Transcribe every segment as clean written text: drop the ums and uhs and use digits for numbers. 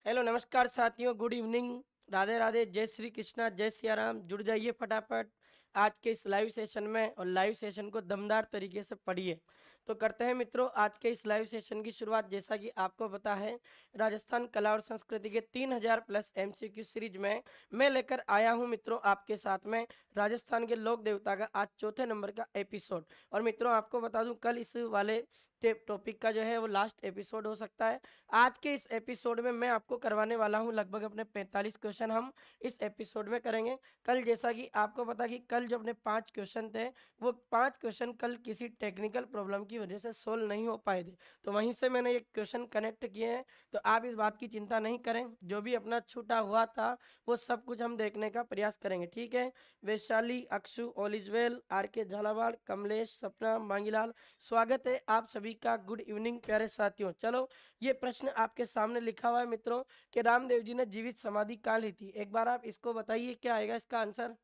Hello नमस्कार साथियों, good evening, Radhe Radhe, जय श्री कृष्णा, जय सिया राम। जुड़ जाइए फटाफट आज के इस लाइव सेशन में और लाइव सेशन को दमदार तरीके से पढ़िए। तो करते हैं मित्रों आज के इस लाइव सेशन की शुरुआत। जैसा कि आपको पता है, राजस्थान कला और संस्कृति के 3000 प्लस एमसीक्यू सीरीज में मैं लेकर आया हूं मित्रों आपके साथ में राजस्थान के लोक देवता का आज चौथे नंबर का एपिसोड। और मित्रों आपको बता दूं, कल इस वाले टॉपिक का जो है वो लास्ट एपिसोड हो सकता है। आज के इस एपिसोड में मैं आपको करवाने वाला हूं लगभग अपने 45 क्वेश्चन हम इस एपिसोड में करेंगे। कल जैसा कि आपको पता कि कल जो अपने 5 क्वेश्चन थे, वो 5 क्वेश्चन कल किसी टेक्निकल प्रॉब्लम की वजह से सोल्व नहीं हो पाए थे, तो वहीं से मैंने ये क्वेश्चन कनेक्ट किए हैं। तो आप इस बात की चिंता नहीं करें, जो भी अपना छूटा हुआ था वो सब कुछ हम देखने का प्रयास करेंगे, ठीक है। वैशाली, अक्षु, ओलिजवेल, आर के झालावाड़, कमलेश, सपना, मांगीलाल, स्वागत है आप सभी का। गुड इवनिंग प्यारे साथियों। चलो, ये प्रश्न आपके सामने लिखा हुआ है मित्रों कि रामदेव जी ने जीवित समाधि कहाँ ली थी। एक बार आप इसको बताइए, क्या आएगा इसका आंसर,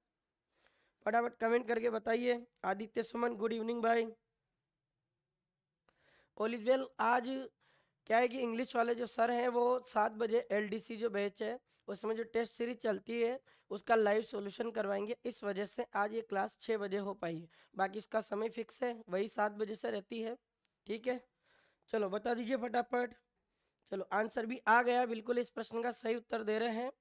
फटाफट कमेंट करके बताइए। आदित्य सुमन, गुड इवनिंग भाई। ओलिजवेल, आज क्या है कि इंग्लिश वाले जो सर हैं वो 7 बजे एलडीसी जो बैच है उसमें जो टेस्ट सीरीज चलती है उसका लाइव सॉल्यूशन करवाएंगे, इस वजह से आज ये क्लास 6 बजे हो पाई है। बाकी इसका समय फिक्स है, वही 7 बजे से रहती है, ठीक है। चलो बता दीजिए फटाफट। चलो आंसर भी आ गया, बिल्कुल इस प्रश्न का सही उत्तर दे रहे हैं।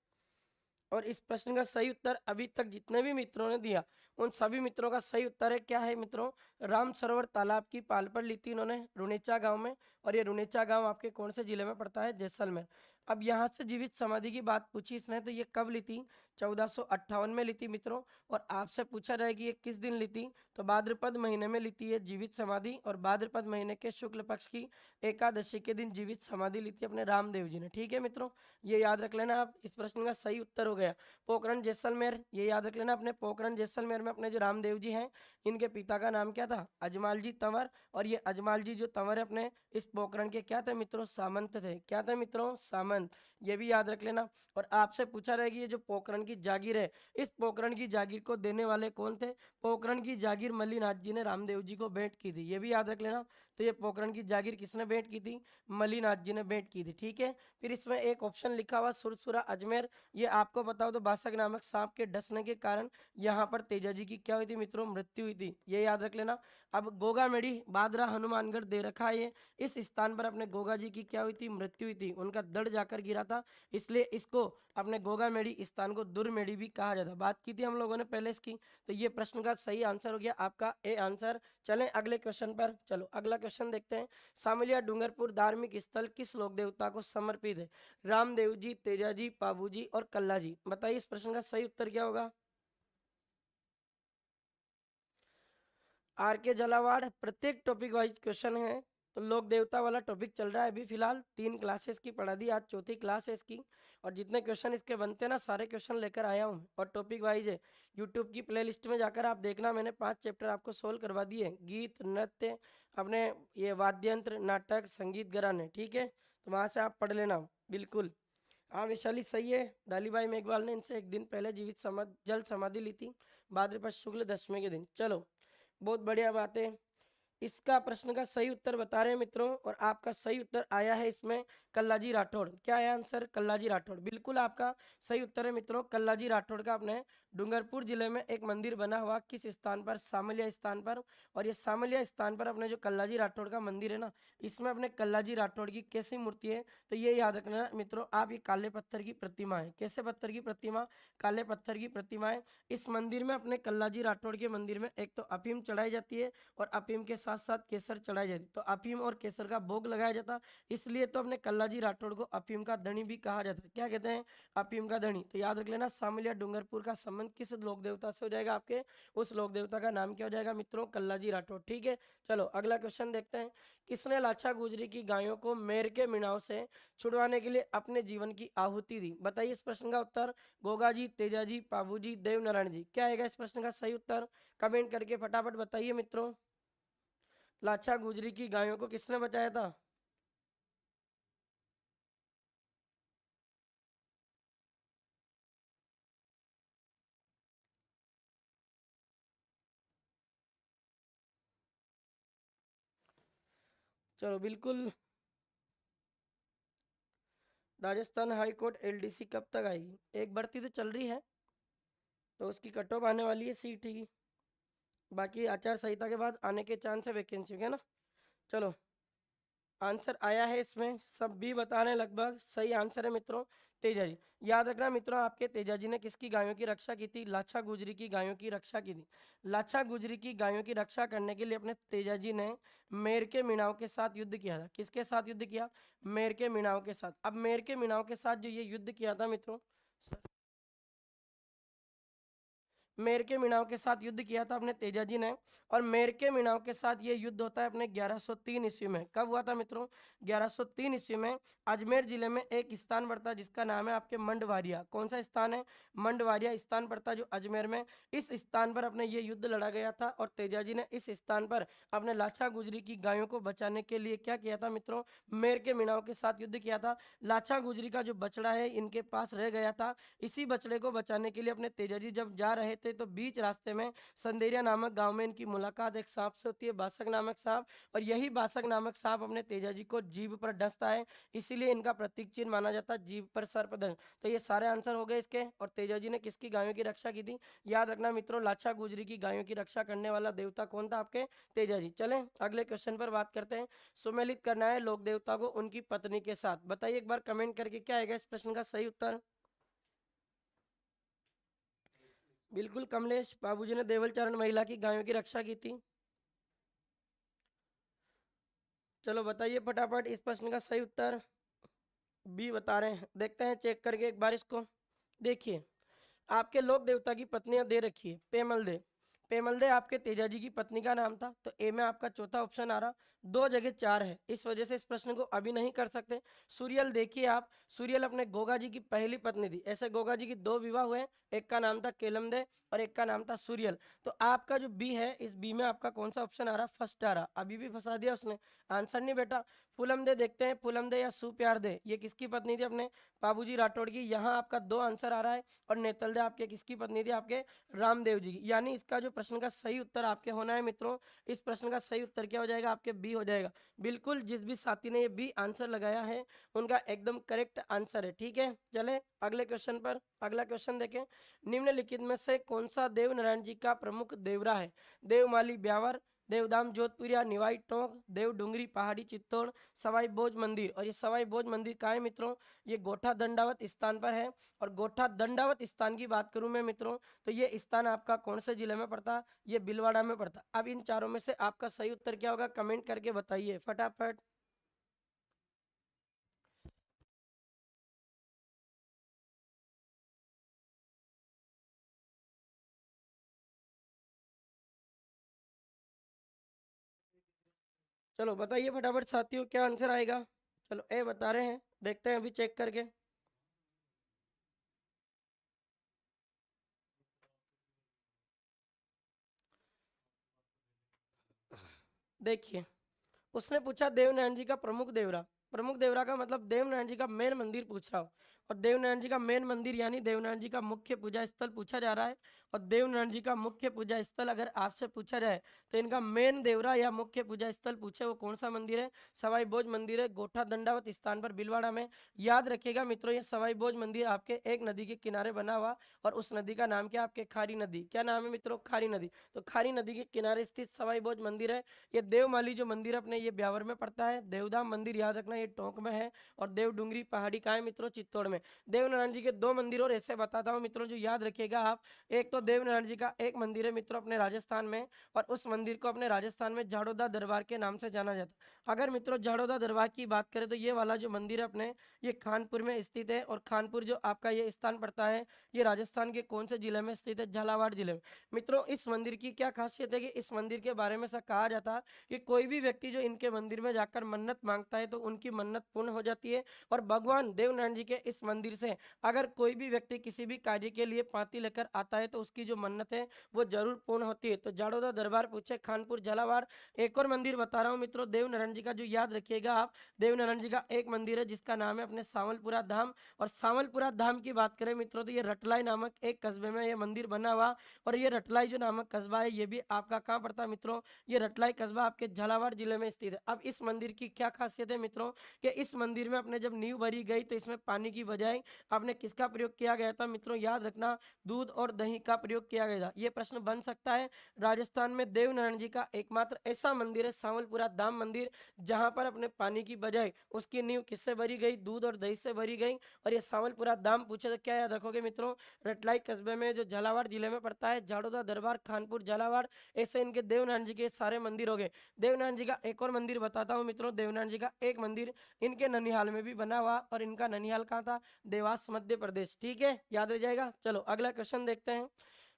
और इस प्रश्न का सही उत्तर अभी तक जितने भी मित्रों ने दिया उन सभी मित्रों का सही उत्तर है, क्या है मित्रों, राम सरोवर तालाब की पाल पर ली थी इन्होंने रुनेचा गांव में। और ये रुनेचा गांव आपके कौन से जिले में पड़ता है, जैसलमेर। अब यहाँ से जीवित समाधि की बात पूछी इसने, तो ये कब ली थी, 1458 में ली थी मित्रों। और आपसे पूछा जाए कि ये किस दिन ली थी, तो भाद्रपद महीने में ली थी ये जीवित समाधि। और भाद्रपद महीने के शुक्ल पक्ष की एकादशी के दिन जीवित समाधि ली थी अपने रामदेव जी ने, ठीक है मित्रों। ये याद रख लेना आप, इस प्रश्न का सही उत्तर हो गया पोखरण जैसलमेर। ये याद रख लेना अपने पोखरण जैसलमेर में अपने जो रामदेव जी हैं इनके पिता का नाम क्या था, अजमाल जी तंवर। और ये अजमाल जी जो तंवर है अपने इस पोखरण के क्या थे मित्रों, सामंत थे। क्या थे मित्रों, सामंत। ये भी याद रख लेना। और आपसे पूछा रहेगी ये जो पोखरण की जागीर है, इस पोखरण की जागीर को देने वाले कौन थे, पोखरण की जागीर मल्लीनाथ जी ने रामदेव जी को भेंट की थी, ये भी याद रख लेना। तो ये पोखरण की जागीर किसने भेंट की थी, मल्लीनाथ जी ने भेंट की थी, ठीक है। फिर इसमें एक ऑप्शन लिखा हुआ सुरसुरा अजमेर। ये आपको बताओ तो बासक नामक सांप के डसने के कारण यहाँ पर तेजा जी की क्या हुई थी मित्रों, मृत्यु हुई थी, ये याद रख लेना। अब गोगा मेड़ी बादरा हनुमानगढ़ दे रखा है, ये इस स्थान पर अपने गोगा जी की क्या हुई थी, मृत्यु हुई थी, उनका दड़ जाकर गिरा था, इसलिए इसको अपने गोगा मेड़ी स्थान को दुर्मेड़ी भी कहा जाता। बात की थी हम लोगों ने पहले इसकी। तो ये प्रश्न का सही आंसर हो गया आपका ए आंसर। चलें अगले क्वेश्चन पर। चलो अगला क्वेश्चन देखते हैं। सामलिया डूंगरपुर धार्मिक स्थल किस लोक देवता को समर्पित है, रामदेव जी, तेजा जी, पाबू जी और कल्ला जी। बताइए इस प्रश्न का सही उत्तर क्या होगा। आर के जलावाड़, प्रत्येक टॉपिक वाइज क्वेश्चन है। तो लोक देवता वाला टॉपिक चल रहा है अभी फिलहाल, 3 क्लासेस की पढ़ा दी, आज चौथी क्लास है इसकी। और जितने क्वेश्चन इसके बनते हैं ना सारे क्वेश्चन लेकर आया हूँ और टॉपिक वाइज है। यूट्यूब की प्लेलिस्ट में जाकर आप देखना, मैंने 5 चैप्टर आपको सोल्व करवा दिए, गीत, नृत्य, अपने ये वाद्य यंत्र, नाटक, संगीत, घराने, ठीक है। तो वहाँ से आप पढ़ लेना बिल्कुल। हाँ वैशाली सही है, डालीबाई मेघवाल ने इनसे एक दिन पहले जीवित समाधि जल समाधि ली थी, भाद्रपद शुक्ल दशमी के दिन। चलो बहुत बढ़िया बात है। इसका प्रश्न का सही उत्तर बता रहे हैं मित्रों, और आपका सही उत्तर आया है इसमें कल्लाजी राठौड़। क्या है आंसर, कल्लाजी राठौड़, बिल्कुल आपका सही उत्तर है मित्रों। कल्लाजी राठौड़ का अपने डूंगरपुर जिले में एक मंदिर बना हुआ, किस स्थान पर, सामलिया स्थान पर। और ये सामलिया स्थान पर अपने जो कल्लाजी राठौड़ का मंदिर है ना, इसमें अपने कल्लाजी राठौड़ की कैसी मूर्ति है, तो ये याद रखना मित्रों आप, ये काले पत्थर की प्रतिमा है। कैसे पत्थर की प्रतिमा, काले पत्थर की प्रतिमा है। इस मंदिर में अपने कल्लाजी राठौड़ के मंदिर में एक तो अफीम चढ़ाई जाती है और अफीम के साथ साथ केसर चढ़ाई जाती है। तो अफीम और केसर का भोग लगाया जाता, इसलिए तो अपने कल्लाजी राठौड़ को अफीम का धनी भी कहा जाता है। क्या कहते हैं, अफीम का धनी। तो याद रख लेना, सामलिया डूंगरपुर का संबंध किस लोक देवता से हो जाएगा आपके, उस लोक देवता का नाम क्या हो जाएगा मित्रों, कल्लाजी राठौड़, ठीक है। चलो अगला क्वेश्चन देखते हैं। किसने लाछा गुजरी की गायों को मेर के मिनाव से छुड़वाने के लिए अपने जीवन की आहुति दी। बताइए इस प्रश्न का उत्तर, गोगा जी, तेजा जी, पाबू जी, देव नारायण जी। क्या आएगा इस प्रश्न का सही उत्तर, कमेंट करके फटाफट बताइए मित्रों। लाछा गुजरी की गायों को किसने बचाया था। चलो बिल्कुल, राजस्थान हाई कोर्ट एलडीसी कब तक आएगी? एक भर्ती तो चल रही है, तो उसकी कट ऑफ आने वाली है सीईटी की। बाकी आचार संहिता के बाद आने के चांस है वैकेंसी के ना। चलो आंसर आया है इसमें, सब भी बता रहे हैं लगभग सही आंसर है मित्रों, तेजा जी। याद रखना मित्रों, आपके तेजा जी ने किसकी गायों की रक्षा की थी? लाछा गुजरी की गायों की रक्षा की थी। लाछा गुजरी की गायों की रक्षा करने के लिए अपने तेजा जी ने मेर के मीणाओं के साथ युद्ध किया था। किसके साथ युद्ध किया? मेर के मीणाओं के साथ। अब मेर के मीणाओं के साथ जो ये युद्ध किया था मित्रों, मेर के मीणाओं के साथ युद्ध किया था अपने तेजा जी ने। और मेर के मीणाओं के साथ ये युद्ध होता है अपने 1103 ईस्वी में। कब हुआ था मित्रों? 1103 ईस्वी में। अजमेर जिले में एक स्थान पड़ता है जिसका नाम है आपके मंडवारिया। कौन सा स्थान है? मंडवारिया स्थान पड़ता है जो अजमेर में। इस स्थान पर अपने ये युद्ध लड़ा गया था और तेजा जी ने इस स्थान पर अपने लाछा गुजरी की गायों को बचाने के लिए क्या किया था मित्रों? मेर के मीणाओं के साथ युद्ध किया था। लाछा गुजरी का जो बछड़ा है इनके पास रह गया था। इसी बछड़े को बचाने के लिए अपने तेजा जी जब जा रहे थे तो बीच रास्ते में संदेरिया नामक गांव में इनकी मुलाकात एक सांप से होती है, बासक नामक सांप। और यही बासक नामक सांप अपने तेजा जी को जीभ पर डसता है, इसीलिए इनका प्रतीक चिन्ह माना जाता है जीभ पर सर्प दंश। तो ये सारे आंसर हो गए इसके। और तेजा जी ने किसकी गायों की रक्षा की थी? याद रखना मित्रों, लाछा गुजरी की गायों की रक्षा करने वाला देवता कौन था? आपके तेजा जी। चलें अगले क्वेश्चन पर बात करते हैं। सुमेलित करना है लोक देवता को उनकी पत्नी के साथ। बताइए एक बार कमेंट करके क्या आएगा इस प्रश्न का सही उत्तर? बिल्कुल कमलेश, बाबूजी ने देवल चरण महिला की गायों की रक्षा की थी। चलो बताइए फटाफट इस प्रश्न का सही उत्तर। बी बता रहे हैं, देखते हैं चेक करके एक बार इसको। देखिए आपके लोक देवता की पत्नियां दे रखी है, पेमल दे। पेमल दे आपके तेजा जी की पत्नी का नाम था, तो ए में आपका चौथा ऑप्शन आ रहा। दो जगह चार है, इस वजह से इस प्रश्न को अभी नहीं कर सकते। सूर्यल देखिए आप, सूर्यल अपने गोगा जी की पहली पत्नी थी। ऐसे गोगा जी की दो विवाह हुए, एक का नाम था केलमदे और एक का नाम था सूर्यल। तो आपका जो बी है, इस बी में आपका कौन सा ऑप्शन आ रहा? फर्स्ट आ रहा। अभी भी फंसा दिया उसने, आंसर नहीं बेटा। फुलम दे देखते हैं, फुलम दे या सुप्यार दे ये किसकी पत्नी थी? अपने बाबूजी राठौड़ की। यहाँ आपका दो आंसर आ रहा है। और नेतल दे आपके किसकी पत्नी थी? आपके रामदेव जी की। यानी इसका जो प्रश्न का सही उत्तर आपके होना है मित्रों, इस प्रश्न का सही उत्तर क्या हो जाएगा? आपके बी हो जाएगा। बिल्कुल जिस भी साथी ने ये बी आंसर लगाया है उनका एकदम करेक्ट आंसर है। ठीक है, चले अगले क्वेश्चन पर। अगला क्वेश्चन देखें, निम्नलिखित में से कौन सा देव नारायण जी का प्रमुख देवरा है? देवमाली ब्यावर, देवदाम जोधपुरिया निवाई टोंक, देव डूंगरी पहाड़ी चित्तौड़, सवाई बोझ मंदिर। और ये सवाई बोझ मंदिर कहाँ है मित्रों? ये गोठा दंडावत स्थान पर है। और गोठा दंडावत स्थान की बात करूं मैं मित्रों, तो ये स्थान आपका कौन से जिले में पड़ता? ये भीलवाड़ा में पड़ता। अब इन चारों में से आपका सही उत्तर क्या होगा? कमेंट करके बताइए फटाफट। चलो बताइए फटाफट साथियों, क्या आंसर आएगा? चलो ए बता रहे हैं, देखते हैं अभी चेक करके। देखिए उसने पूछा देवनारायण जी का प्रमुख देवरा। प्रमुख देवरा का मतलब देवनारायण जी का मेन मंदिर पूछ रहा हो। और देवनारायण जी का मेन मंदिर यानी देवनारायण जी का मुख्य पूजा स्थल पूछा जा रहा है। और देवनारायण जी का मुख्य पूजा स्थल अगर आपसे पूछा जाए तो इनका मेन देवरा या मुख्य पूजा स्थल पूछे वो कौन सा मंदिर है? सवाई बोझ मंदिर है, गोठा दंडावत स्थान पर भीलवाड़ा में। याद रखिएगा मित्रों, ये सवाई बोझ मंदिर आपके एक नदी के किनारे बना हुआ। और उस नदी का नाम क्या? आपके खारी नदी। क्या नाम है मित्रों? खारी नदी। तो खारी नदी के किनारे स्थित सवाई बोझ मंदिर है। ये देवमाली जो मंदिर अपने ये ब्यावर में पड़ता है। देवधाम मंदिर याद रखना ये टोंक में है। और देव डूंगरी पहाड़ी का है मित्रों? चित्तौड़ में। देवनारायण जी के दो मंदिर और ऐसे बताता हूँ मित्रों जो याद रखिएगा आप। एक तो देवनारायण जी का एक मंदिर है मित्रों अपने राजस्थान में, और उस मंदिर को अपने राजस्थान में झाड़ोदा दरबार के नाम से जाना जाता है। अगर मित्रों झाड़ोदा दरबार की बात करें तो ये वाला जो मंदिर है अपने, ये खानपुर में स्थित है। और खानपुर जो आपका ये स्थान पड़ता है, ये राजस्थान के कौन से जिले में स्थित है? झालावाड़ जिले में। मित्रों इस मंदिर की क्या खासियत है कि इस मंदिर के बारे में ऐसा कहा जाता है कि कोई भी व्यक्ति जो इनके मंदिर में जाकर मन्नत मांगता है तो उनकी मन्नत पूर्ण हो जाती है। और भगवान देवनारायण जी के इस मंदिर से अगर कोई भी व्यक्ति किसी भी कार्य के लिए पाती लेकर आता है तो उसकी जो मन्नत है वो जरूर पूर्ण होती है। तो जाड़ोदा दरबार पूछे, खानपुर झालावाड़। एक और मंदिर बता रहा हूँ मित्रों, देवनारायण जी का, जो याद रखिएगा आप। देवनारायण जी का एक मंदिर है जिसका नाम है अपने सांवलपुरा धाम। और सांवलपुरा धाम की बात करें मित्रों तो ये रटलाई नामक एक कस्बे में ये मंदिर बना हुआ। और ये रटलाई जो नामक कस्बा है ये भी आपका कहाँ पड़ता है मित्रों, ये रटलाई कस्बा आपके झालावाड़ जिले में स्थित है। अब इस मंदिर की क्या खासियत है मित्रों, कि इस मंदिर में अपने जब नींव भरी गई तो इसमें पानी की बजाय आपने किसका प्रयोग किया गया था मित्रों, याद रखना, दूध और दही का प्रयोग किया गया था। ये प्रश्न बन सकता है। राजस्थान में देवनारायण जी का एकमात्र ऐसा मंदिर है सांवलपुरा धाम मंदिर, जहां पर अपने पानी की बजाय उसकी नींव किससे भरी गई, दूध और दही से भरी गई। और ये सांवलपुरा धाम पूछे तो क्या याद रखोगे मित्रों, रटलाई कस्बे में जो झालावाड़ जिले में पड़ता है, जाड़ोदा दरबार, खानपुर झालावाड़। ऐसे इनके देवनारायण जी के सारे मंदिर हो गए। देवनारायण जी का एक और मंदिर बताता हूँ मित्रों, देवनारायण जी का एक मंदिर इनके ननिहाल में भी बना हुआ, और इनका ननिहाल कहाँ था, देवास मध्य प्रदेश। ठीक है, याद रह जाएगा। चलो अगला क्वेश्चन देखते हैं।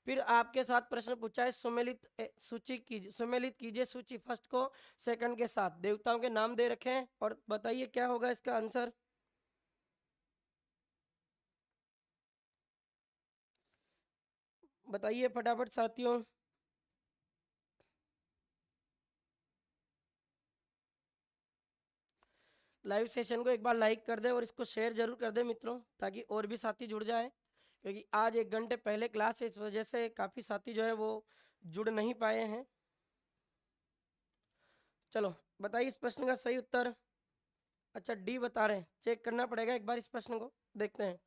फिर आपके साथ प्रश्न पूछा है, सूची कीजिए, सुमेलित कीजिए सूची फर्स्ट को सेकंड के साथ। देवताओं के नाम दे रखे हैं और बताइए क्या होगा इसका आंसर। बताइए फटाफट साथियों। लाइव सेशन को एक बार लाइक कर दे और इसको शेयर जरूर कर दे मित्रों, ताकि और भी साथी जुड़ जाए। क्योंकि आज 1 घंटे पहले क्लास है, इस वजह से काफी साथी जो है वो जुड़ नहीं पाए हैं। चलो बताइए इस प्रश्न का सही उत्तर। अच्छा डी बता रहे हैं, चेक करना पड़ेगा एक बार इस प्रश्न को, देखते हैं।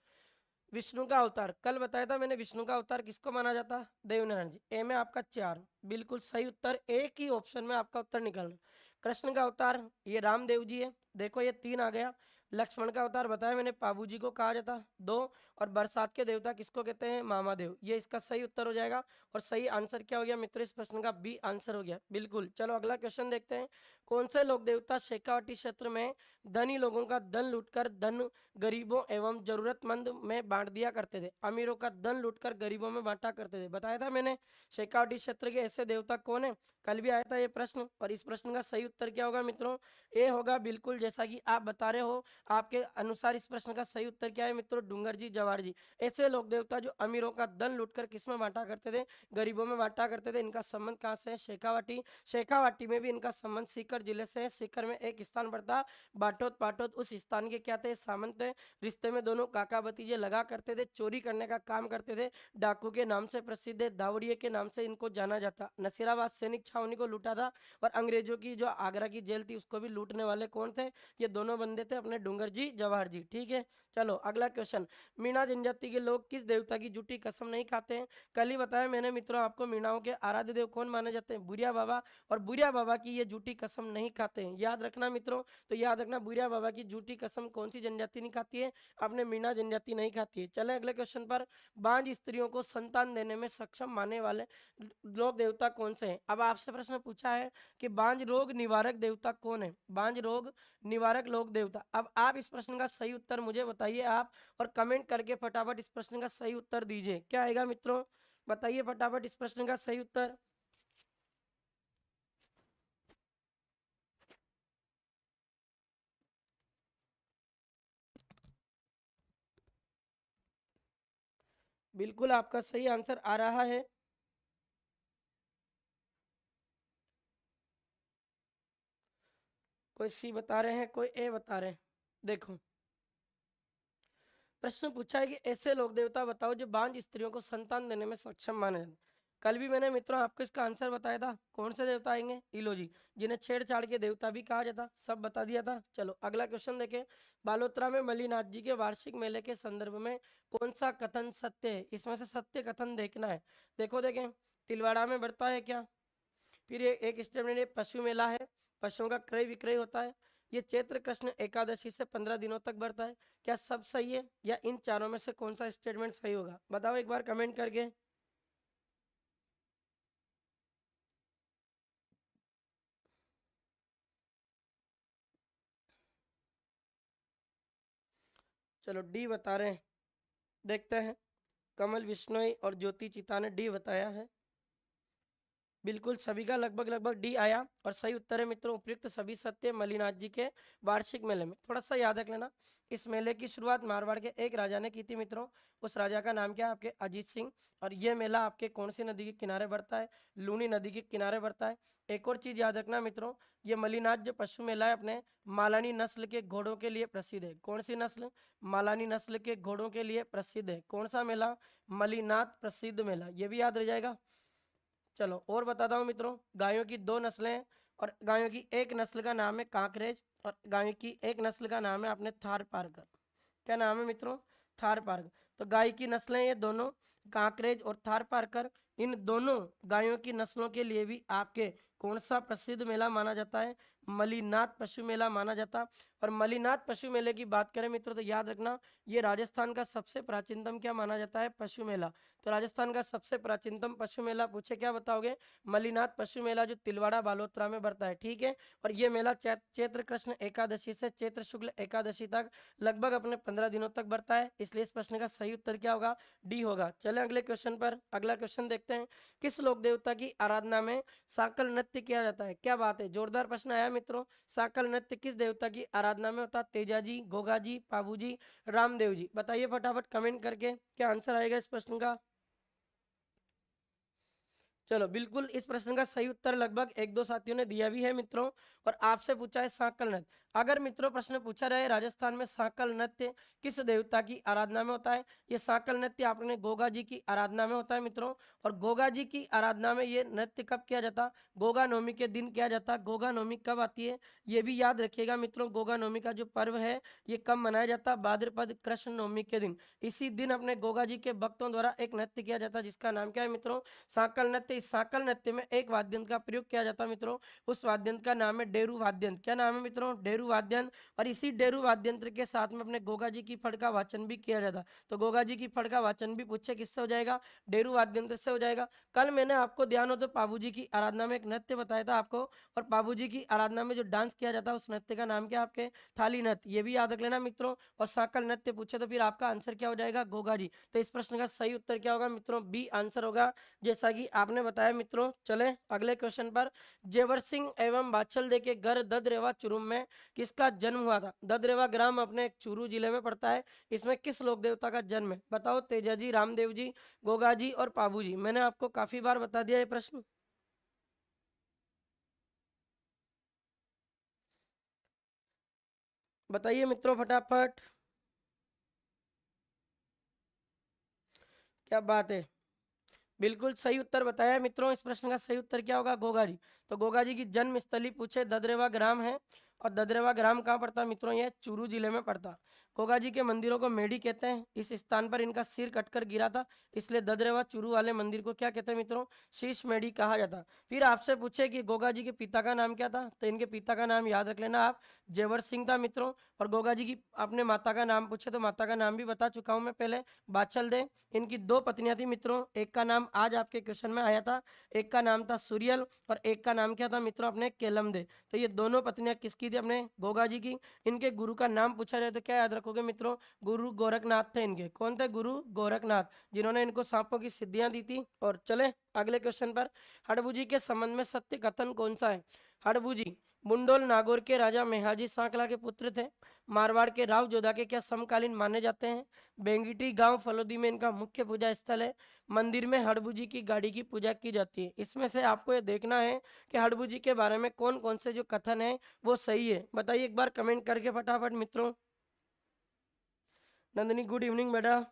विष्णु का अवतार, कल बताया था मैंने, विष्णु का अवतार किसको माना जाता, देवनारायण जी। ए में आपका 4, बिल्कुल सही उत्तर, एक ही ऑप्शन में आपका उत्तर निकल रहा है। कृष्ण का अवतार ये रामदेव जी है, देखो ये 3 आ गया। लक्ष्मण का अवतार बताया मैंने, पाबू जी को कहा जाता, 2। और बरसात के देवता किसको कहते हैं, मामादेव, ये इसका सही उत्तर हो जाएगा। और सही आंसर क्या हो गया मित्र, इस प्रश्न का बी आंसर हो गया, बिल्कुल। चलो अगला क्वेश्चन देखते हैं। कौन से लोक देवता शेखावाटी क्षेत्र में धनी लोगों का धन लूटकर धन गरीबों एवं जरूरतमंद में बांट दिया करते थे, अमीरों का धन लूटकर गरीबों में बांटा करते थे, बताया था मैंने। शेखावटी क्षेत्र के ऐसे देवता कौन है, कल भी आया था ये प्रश्न। और इस प्रश्न का सही उत्तर क्या होगा मित्रों, ए होगा, बिल्कुल जैसा कि आप बता रहे हो। आपके अनुसार इस प्रश्न का सही उत्तर क्या है मित्रों, डूंगर जी, जवाहर जी। ऐसे लोग देवता जो अमीरों का धन लूटकर किस में बांटा करते थे, गरीबों में बांटा करते थे। इनका संबंध कहाँ से है, शेखावाटी। शेखावाटी में भी इनका संबंध सीकर जिले से है। सीकर में एक स्थान पड़ता बाटोत, पाटोत, उस स्थान के क्या थे, सामंत थे। रिश्ते में दोनों काका भतीजे लगा करते थे, चोरी करने का काम करते थे। डाकू के नाम से प्रसिद्ध है, दावड़िए के नाम से इनको जाना जाता। नसीराबाद सैनिक छावनी को लूटा था, और अंग्रेजों की जो आगरा की जेल थी उसको भी लूटने वाले कौन थे, ये दोनों बंदे थे, अपने डूंगर जी, जवाहर जी। ठीक है, चलो अगला क्वेश्चन। मीणा जनजाति के लोग किस देवता की झूठी कसम नहीं खाते हैं, कल ही बताया मैंने मित्रों आपको, मीणाओं के आराध्य देव कौन माने जाते हैं, बुरिया बाबा। और बुरिया बाबा की ये झूठी कसम नहीं खाते हैं, याद रखना मित्रों। तो याद रखना, बुरिया बाबा की झूठी कसम कौन सी जनजाति नहीं खाती है, अपने मीणा जनजाति नहीं खाती है। चले अगले क्वेश्चन पर। बांझ स्त्रियों को संतान देने में सक्षम माने वाले लोक देवता कौन से हैं। अब आपसे प्रश्न पूछा है कि बांझ रोग निवारक देवता कौन है, बांझ रोग निवारक लोक देवता। अब आप इस प्रश्न का सही उत्तर मुझे बताइए आप, और कमेंट करके फटाफट इस प्रश्न का सही उत्तर दीजिए। क्या आएगा मित्रों, बताइए फटाफट इस प्रश्न का सही उत्तर। बिल्कुल आपका सही आंसर आ रहा है। कोई सी बता रहे हैं, कोई ए बता रहे हैं। देखो प्रश्न पूछा है कि ऐसे लोक देवता बताओ जो बांझ स्त्रियों को संतान देने में सक्षम माने जाते हैं। कल भी मैंने मित्रों आपको इसका आंसर बताया था, कौन से देवता आएंगे, इलो जी, जिन्हें छेड़छाड़ के देवता भी कहा जाता, सब बता दिया था। चलो अगला क्वेश्चन देखें। बालोतरा में मल्लीनाथ जी के वार्षिक मेले के संदर्भ में कौन सा कथन सत्य है, इसमें से सत्य कथन देखना है। देखो देखें, तिलवाड़ा में बढ़ता है क्या, फिर ये एक स्टेटमेंट, ये पशु मेला है, पशुओं का क्रय विक्रय होता है, ये चैत्र कृष्ण एकादशी से 15 दिनों तक बढ़ता है। क्या सब सही है, या इन चारों में से कौन सा स्टेटमेंट सही होगा, बताओ एक बार कमेंट करके। चलो डी बता रहे हैं, देखते हैं। कमल विश्नोई और ज्योति चिता ने डी बताया है। बिल्कुल सभी का लगभग लगभग डी आया और सही उत्तर है मित्रों उपयुक्त सभी सत्य मलिनाथ जी के वार्षिक मेले में। थोड़ा सा याद रख लेना, इस मेले की शुरुआत मारवाड़ के एक राजा ने की थी मित्रों। उस राजा का नाम क्या है आपके अजीत सिंह। और ये मेला आपके कौन सी नदी के किनारे बढ़ता है? लूनी नदी के किनारे बढ़ता है। एक और चीज याद रखना मित्रों, ये मलिनाथ जो पशु मेला है अपने मालानी नस्ल के घोड़ों के लिए प्रसिद्ध है। कौन सी नस्ल? मालानी नस्ल के घोड़ों के लिए प्रसिद्ध है। कौन सा मेला? मलिनाथ प्रसिद्ध मेला, ये भी याद रह जाएगा। चलो और बताता हूँ मित्रों, गायों की दो नस्लें हैं और गायों की एक नस्ल का नाम है कांकरेज और गायों की एक नस्ल का नाम है अपने थार पारकर। क्या नाम है मित्रों? थार पारकर। तो गाय की नस्लें ये दोनों कांकरेज और थार पारकर। इन दोनों गायों की नस्लों के लिए भी आपके कौन सा प्रसिद्ध मेला माना जाता है? मलिनाथ पशु मेला माना जाता है। और मलिनाथ पशु मेले की बात करें मित्रों तो याद रखना, ये राजस्थान का सबसे प्राचीनतम क्या माना जाता है? पशु मेला। तो राजस्थान का सबसे प्राचीनतम पशु मेला पूछे क्या बताओगे? मलिनाथ पशु मेला जो तिलवाड़ा बालोतरा में बढ़ता है, ठीक है। और ये मेला चैत्र कृष्ण एकादशी से चैत्र शुक्ल एकादशी तक लगभग अपने 15 दिनों तक बढ़ता है, इसलिए इस प्रश्न का सही उत्तर क्या होगा? डी होगा। चले अगले क्वेश्चन पर। अगला क्वेश्चन देखते हैं, किस लोक देवता की आराधना में साकल नृत्य किया जाता है? क्या बात है, जोरदार प्रश्न आया मित्रों। साकल नृत्य किस देवता की आराधना में होता है? तेजा जी, गोगा जी, पाबू जी, रामदेव जी। बताइए फटाफट कमेंट करके क्या आंसर आएगा इस प्रश्न का। चलो बिल्कुल इस प्रश्न का सही उत्तर लगभग एक दो साथियों ने दिया भी है मित्रों। और आपसे पूछा है सांकल नृत्य। अगर मित्रों प्रश्न पूछा रहे राजस्थान में सांकल नृत्य किस देवता की आराधना में होता है? ये सांकल नृत्य आपने गोगा जी की आराधना में होता है मित्रों। और गोगा जी की आराधना में ये नृत्य कब किया जाता? गोगा नवमी के दिन किया जाता। गोगा नवमी कब आती है ये भी याद रखिएगा मित्रों। गोगा नवमी का जो पर्व है ये कब मनाया जाता? भाद्रपद कृष्ण नवमी के दिन। इसी दिन अपने गोगा जी के भक्तों द्वारा एक नृत्य किया जाता है जिसका नाम क्या है मित्रों? सांकल नृत्य। इस सांकल नृत्य में एक वाद्य यंत्र का प्रयोग किया जाता है मित्रों, उस वाद्य यंत्र का नाम है डेरू वाद्य यंत्र। क्या नाम है मित्रों? डेरू वाद्य यंत्र। और इसी डेरू वाद्य यंत्र के साथ में अपने गोगा जी की फड़ का वाचन भी किया जाता। तो गोगा जी की फड़ का वाचन भी पूछे किससे हो जाएगा? डेरू वाद्य यंत्र से हो जाएगा। कल मैंने आपको ध्यान हो तो पाबू जी की आराधना में एक नृत्य बताया था आपको, और पाबू जी की आराधना में जो डांस किया जाता है उस नृत्य का नाम क्या आपके? थाली नृत्य। ये भी याद रख लेना मित्रों। और सांकल नृत्य पूछे तो फिर आपका आंसर क्या हो जाएगा? गोगा जी। तो इस प्रश्न का सही उत्तर क्या होगा मित्रों? बी आंसर होगा, जैसा कि आपने बताया मित्रों। चले अगले क्वेश्चन पर। जेवर सिंह एवं बाछल दे के घर ददरेवा चुरुम में किसका जन्म हुआ था? ददरेवा ग्राम अपने चूरू जिले में पड़ता है। इसमें किस लोक देवता का जन्म है? बताओ। तेजा जी, रामदेव जी, गोगा जी और पाबू जी। मैंने आपको काफी बार बता दिया ये प्रश्न। बताइए मित्रों फटाफट। क्या बात है, बिल्कुल सही उत्तर बताया मित्रों। इस प्रश्न का सही उत्तर क्या होगा? गोगा जी। तो गोगा जी की जन्म स्थली पूछे ददरेवा ग्राम है। और ददरेवा ग्राम कहाँ पड़ता है मित्रों? ये चूरू जिले में पड़ता। गोगा जी के मंदिरों को मेढ़ी कहते हैं। इस स्थान पर इनका सिर कटकर गिरा था, इसलिए ददरेवा चूरू वाले मंदिर को क्या कहते हैं मित्रों? शीश मेढ़ी कहा जाता। फिर आपसे पूछे कि गोगा जी के पिता का नाम क्या था, तो इनके पिता का नाम याद रख लेना आप, जेवर सिंह था मित्रों। और गोगा जी की अपने माता का नाम पूछे तो माता का नाम भी बता चुका हूँ मैं पहले, बाछल दे। इनकी दो पत्नियां थी मित्रों, एक का नाम आज आपके क्वेश्चन में आया था, एक का नाम था सूर्यल और एक का नाम क्या था मित्रों? अपने केलम दे। तो ये दोनों पत्नियां किसकी थी? अपने गोगा जी की। इनके गुरु का नाम पूछा जाए तो क्या याद रखोगे मित्रों? गुरु गोरखनाथ थे इनके। कौन थे? गुरु गोरखनाथ, जिन्होंने इनको सांपों की सिद्धियां दी थी। और चले अगले क्वेश्चन पर। हड़बू के संबंध में सत्य कथन कौन सा है? हड़बू मुंडोल नागौर के राजा मेहाजी सांकला के पुत्र थे। मारवाड़ के राव जोधा के क्या समकालीन माने जाते हैं। बेंगिटी गांव फलोदी में इनका मुख्य पूजा स्थल है। मंदिर में हड़बू जी की गाड़ी की पूजा की जाती है। इसमें से आपको ये देखना है कि हड़बू जी के बारे में कौन कौन से जो कथन है वो सही है। बताइए एक बार कमेंट करके फटाफट मित्रों। नंदिनी गुड इवनिंग बेटा।